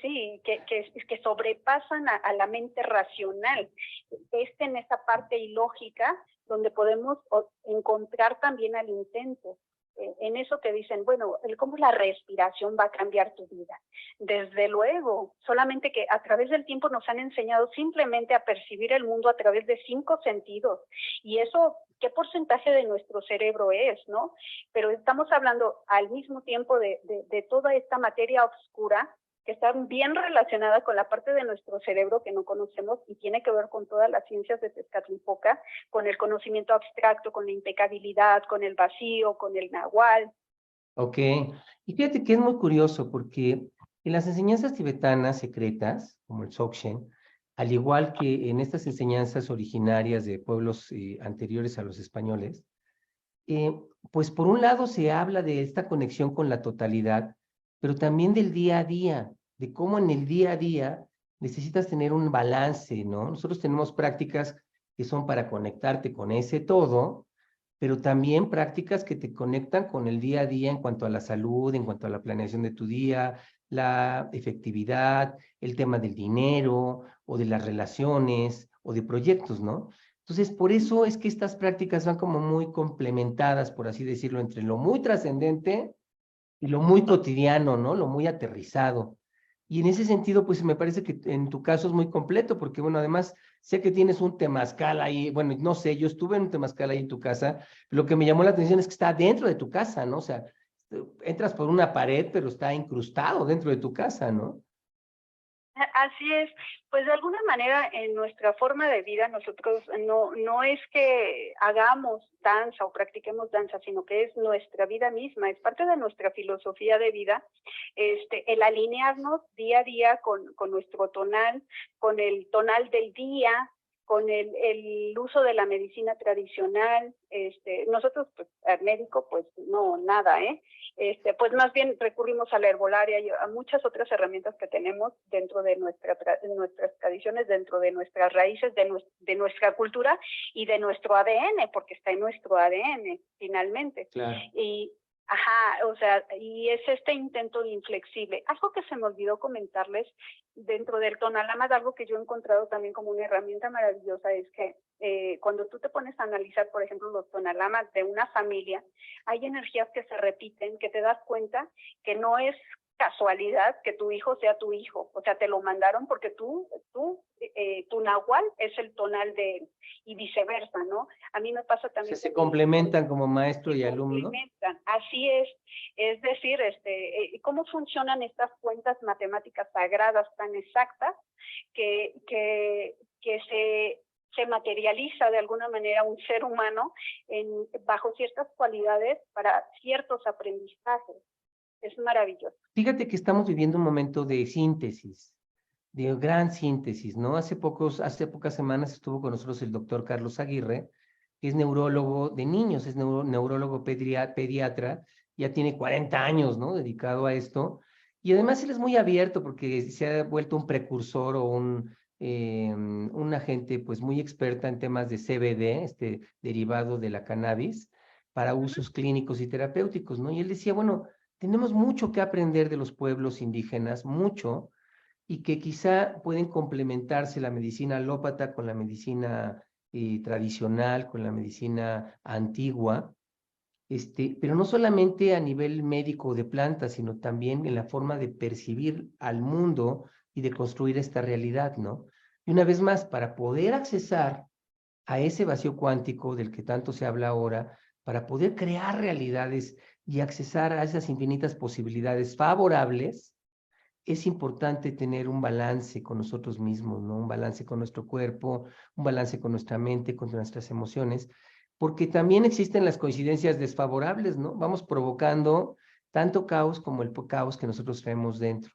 Sí, que sobrepasan a la mente racional. En esa parte ilógica donde podemos encontrar también al intento. En eso que dicen, bueno, cómo la respiración va a cambiar tu vida. Desde luego, solamente que a través del tiempo nos han enseñado simplemente a percibir el mundo a través de 5 sentidos. Y eso, ¿qué porcentaje de nuestro cerebro es, no? Pero estamos hablando al mismo tiempo de toda esta materia oscura que está bien relacionada con la parte de nuestro cerebro que no conocemos y tiene que ver con todas las ciencias de Tezcatlipoca, con el conocimiento abstracto, con la impecabilidad, con el vacío, con el nahual. Ok, y fíjate que es muy curioso porque en las enseñanzas tibetanas secretas, como el Dzogchen, al igual que en estas enseñanzas originarias de pueblos anteriores a los españoles, pues por un lado se habla de esta conexión con la totalidad, pero también del día a día, de cómo en el día a día necesitas tener un balance, ¿no? Nosotros tenemos prácticas que son para conectarte con ese todo, pero también prácticas que te conectan con el día a día en cuanto a la salud, en cuanto a la planeación de tu día, la efectividad, el tema del dinero o de las relaciones o de proyectos, ¿no? Entonces, por eso es que estas prácticas van como muy complementadas, por así decirlo, entre lo muy trascendente y lo muy cotidiano, ¿no? Lo muy aterrizado. Y en ese sentido, pues me parece que en tu caso es muy completo, porque bueno, además sé que tienes un temazcal ahí, bueno, no sé, yo estuve en un temazcal ahí en tu casa, lo que me llamó la atención es que está dentro de tu casa, ¿no? O sea, entras por una pared, pero está incrustado dentro de tu casa, ¿no? Así es, pues de alguna manera en nuestra forma de vida nosotros no es que hagamos danza o practiquemos danza, sino que es nuestra vida misma, es parte de nuestra filosofía de vida, el alinearnos día a día con nuestro tonal, con el tonal del día, con el uso de la medicina tradicional. Nosotros, pues, al médico, pues no, nada, pues más bien recurrimos a la herbolaria y a muchas otras herramientas que tenemos dentro de nuestras tradiciones, dentro de nuestras raíces, de nuestra cultura y de nuestro ADN, porque está en nuestro ADN, finalmente. Claro. O sea, y es este intento inflexible. Algo que se me olvidó comentarles dentro del Tonalama, algo que yo he encontrado también como una herramienta maravillosa, es que cuando tú te pones a analizar, por ejemplo, los tonalamas de una familia, hay energías que se repiten, que te das cuenta que no es casualidad que tu hijo sea tu hijo, o sea, te lo mandaron porque tu nahual es el tonal de él, y viceversa, ¿no? A mí me pasa también. Se complementan como maestro y alumno. Así es decir, cómo funcionan estas cuentas matemáticas sagradas tan exactas que se materializa de alguna manera un ser humano bajo ciertas cualidades para ciertos aprendizajes. Es maravilloso. Fíjate que estamos viviendo un momento de síntesis, de gran síntesis, ¿no? Hace pocas semanas estuvo con nosotros el doctor Carlos Aguirre, que es neurólogo de niños, es neurólogo pediatra, ya tiene 40 años, ¿no? Dedicado a esto. Y además él es muy abierto porque se ha vuelto un precursor o un agente pues muy experta en temas de CBD, derivado de la cannabis, para usos clínicos y terapéuticos, ¿no? Y él decía, bueno, tenemos mucho que aprender de los pueblos indígenas, mucho, y que quizá pueden complementarse la medicina alópata con la medicina tradicional, con la medicina antigua, pero no solamente a nivel médico de plantas, sino también en la forma de percibir al mundo y de construir esta realidad, ¿no? Y una vez más, para poder accesar a ese vacío cuántico del que tanto se habla ahora, para poder crear realidades y accesar a esas infinitas posibilidades favorables, es importante tener un balance con nosotros mismos, ¿no? Un balance con nuestro cuerpo, un balance con nuestra mente, con nuestras emociones, porque también existen las coincidencias desfavorables, ¿no? Vamos provocando tanto caos como el caos que nosotros traemos dentro.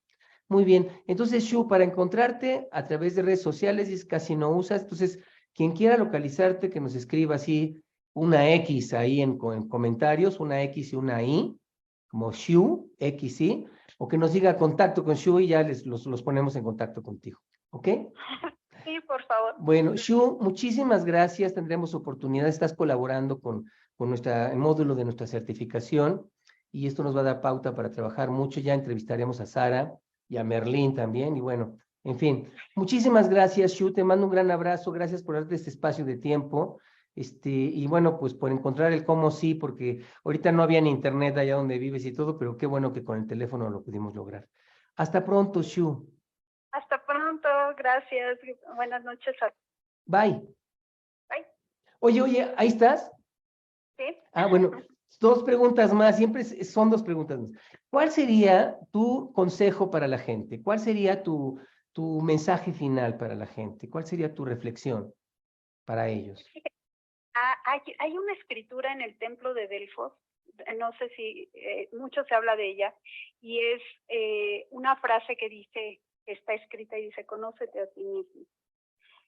Muy bien, entonces, Shu, para encontrarte a través de redes sociales, es casi no usas, entonces, quien quiera localizarte, que nos escriba así una X ahí en comentarios, una X y una I, como Shu, X, Y, o que nos diga contacto con Shu y ya los ponemos en contacto contigo, ¿ok? Sí, por favor. Bueno, Shu, muchísimas gracias, tendremos oportunidad, estás colaborando con el módulo de nuestra certificación y esto nos va a dar pauta para trabajar mucho, ya entrevistaremos a Sara y a Merlín también y bueno, en fin, muchísimas gracias, Shu, te mando un gran abrazo, gracias por darte este espacio de tiempo. Y bueno, pues por encontrar el cómo sí, porque ahorita no había ni internet allá donde vives y todo, pero qué bueno que con el teléfono lo pudimos lograr. Hasta pronto, Shu. Hasta pronto, gracias. Buenas noches. Bye. Bye. Oye, ¿ahí estás? Sí. Ah, bueno, dos preguntas más, siempre son dos preguntas más. ¿Cuál sería tu consejo para la gente? ¿Cuál sería tu mensaje final para la gente? ¿Cuál sería tu reflexión para ellos? Hay una escritura en el templo de Delfos, no sé si mucho se habla de ella, y es una frase que dice, está escrita y dice, conócete a ti mismo.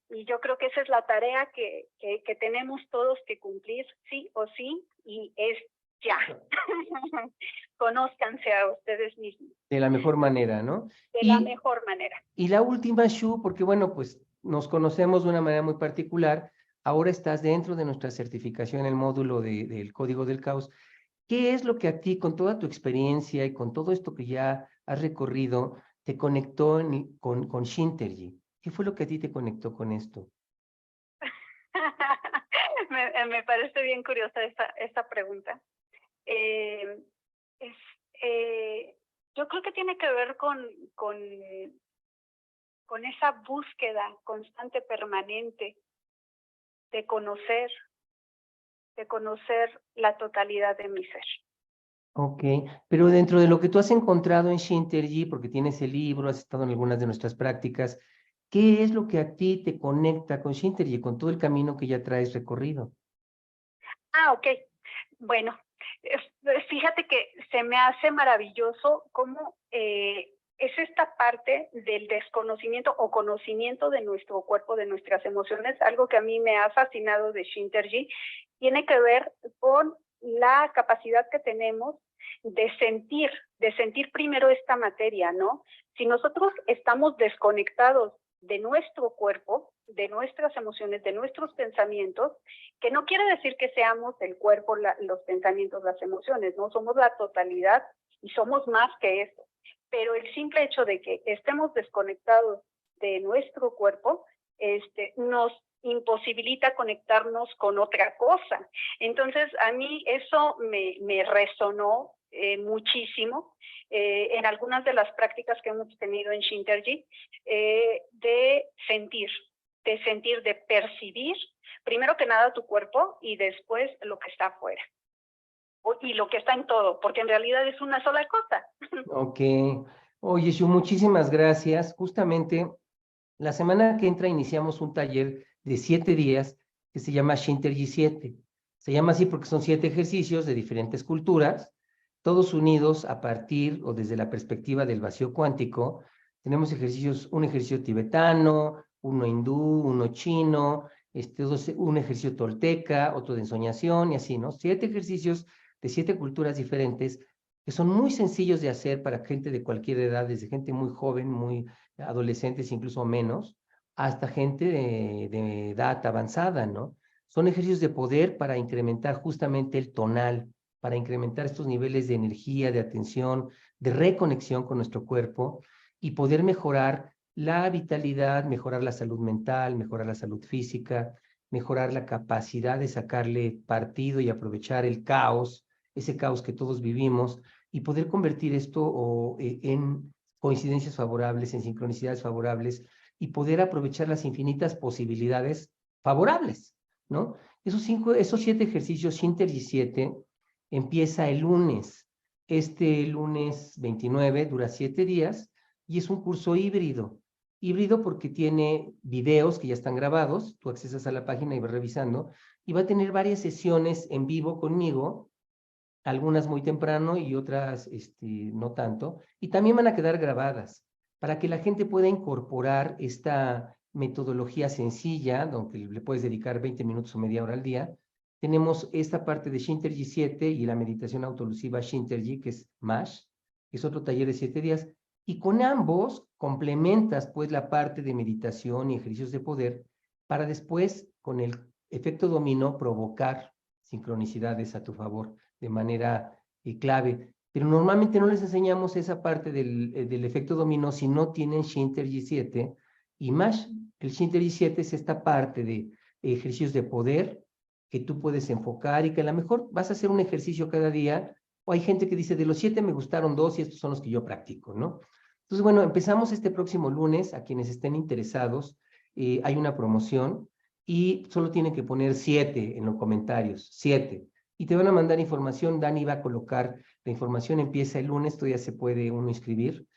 Y yo creo que esa es la tarea que tenemos todos que cumplir, sí o sí, y es ya. Conózcanse a ustedes mismos. De la mejor manera, ¿no? De la mejor manera. Y la última, Shu, porque bueno, pues nos conocemos de una manera muy particular, ahora estás dentro de nuestra certificación en el módulo del Código del Caos. ¿Qué es lo que a ti, con toda tu experiencia y con todo esto que ya has recorrido, te conectó con Shintergy? ¿Qué fue lo que a ti te conectó con esto? Me parece bien curiosa esta pregunta. Yo creo que tiene que ver con esa búsqueda constante, permanente, de conocer la totalidad de mi ser. Ok, pero dentro de lo que tú has encontrado en Shintergy, porque tienes el libro, has estado en algunas de nuestras prácticas, ¿qué es lo que a ti te conecta con Shintergy, con todo el camino que ya traes recorrido? Ok. Bueno, fíjate que se me hace maravilloso cómo es esta parte del desconocimiento o conocimiento de nuestro cuerpo, de nuestras emociones, algo que a mí me ha fascinado de Shintergy, tiene que ver con la capacidad que tenemos de sentir primero esta materia, ¿no? Si nosotros estamos desconectados de nuestro cuerpo, de nuestras emociones, de nuestros pensamientos, que no quiere decir que seamos el cuerpo, los pensamientos, las emociones, no somos la totalidad y somos más que eso. Pero el simple hecho de que estemos desconectados de nuestro cuerpo, nos imposibilita conectarnos con otra cosa. Entonces, a mí eso me resonó muchísimo en algunas de las prácticas que hemos tenido en Shintergy, de sentir, de percibir, primero que nada tu cuerpo y después lo que está afuera. Y lo que está en todo, porque en realidad es una sola cosa. Ok. Oye, Shu, muchísimas gracias. Justamente la semana que entra iniciamos un taller de 7 días que se llama Shintergy 7. Se llama así porque son 7 ejercicios de diferentes culturas, todos unidos a partir o desde la perspectiva del vacío cuántico. Tenemos ejercicios, un ejercicio tibetano, uno hindú, uno chino, un ejercicio tolteca, otro de ensoñación y así, ¿no? 7 ejercicios de 7 culturas diferentes que son muy sencillos de hacer para gente de cualquier edad, desde gente muy joven, muy adolescentes, incluso menos, hasta gente de edad avanzada, ¿no? Son ejercicios de poder para incrementar justamente el tonal, para incrementar estos niveles de energía, de atención, de reconexión con nuestro cuerpo y poder mejorar la vitalidad, mejorar la salud mental, mejorar la salud física, mejorar la capacidad de sacarle partido y aprovechar el caos, ese caos que todos vivimos, y poder convertir esto en coincidencias favorables, en sincronicidades favorables, y poder aprovechar las infinitas posibilidades favorables, ¿no? Esos 7 ejercicios, Shinter y 7, empieza el lunes. Este lunes 29 dura 7 días y es un curso híbrido. Híbrido porque tiene videos que ya están grabados, tú accesas a la página y vas revisando, y va a tener varias sesiones en vivo conmigo, algunas muy temprano y otras no tanto, y también van a quedar grabadas para que la gente pueda incorporar esta metodología sencilla, donde le puedes dedicar 20 minutos o media hora al día. Tenemos esta parte de Shinterji 7 y la meditación autolusiva Shinterji, que es MASH, que es otro taller de 7 días, y con ambos complementas pues la parte de meditación y ejercicios de poder para después, con el efecto dominó, provocar sincronicidades a tu favor de manera clave. Pero normalmente no les enseñamos esa parte del efecto dominó si no tienen Shinterji 7 y MASH. El Shinterji 7 es esta parte de ejercicios de poder que tú puedes enfocar y que a lo mejor vas a hacer un ejercicio cada día, o hay gente que dice, de los 7 me gustaron 2 y estos son los que yo practico, ¿no? Entonces, bueno, empezamos este próximo lunes. A quienes estén interesados, hay una promoción y solo tienen que poner 7 en los comentarios, 7. Y te van a mandar información. Dani va a colocar la información, empieza el lunes, todavía se puede uno inscribir.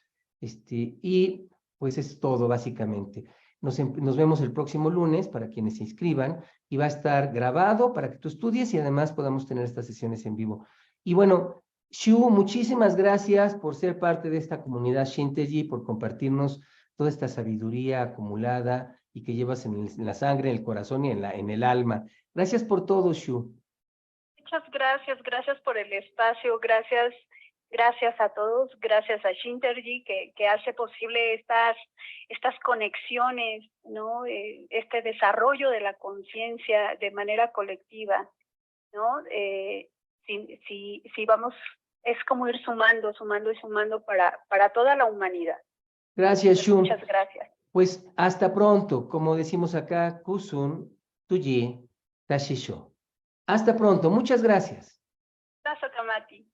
Y pues es todo, básicamente. Nos vemos el próximo lunes para quienes se inscriban y va a estar grabado para que tú estudies y además podamos tener estas sesiones en vivo. Y bueno, Shu, muchísimas gracias por ser parte de esta comunidad Shinterji, por compartirnos toda esta sabiduría acumulada y que llevas en la sangre, en el corazón y en el alma. Gracias por todo, Shu. Muchas gracias por el espacio, gracias a todos, gracias a Shinterji que hace posible estas conexiones, ¿no? Este desarrollo de la conciencia de manera colectiva, ¿no? Si vamos, es como ir sumando para toda la humanidad. Gracias, Shu. Muchas gracias. Pues hasta pronto, como decimos acá, Kusun, Tuyi, Tashisho. Hasta pronto, muchas gracias. Gracias, Tamati.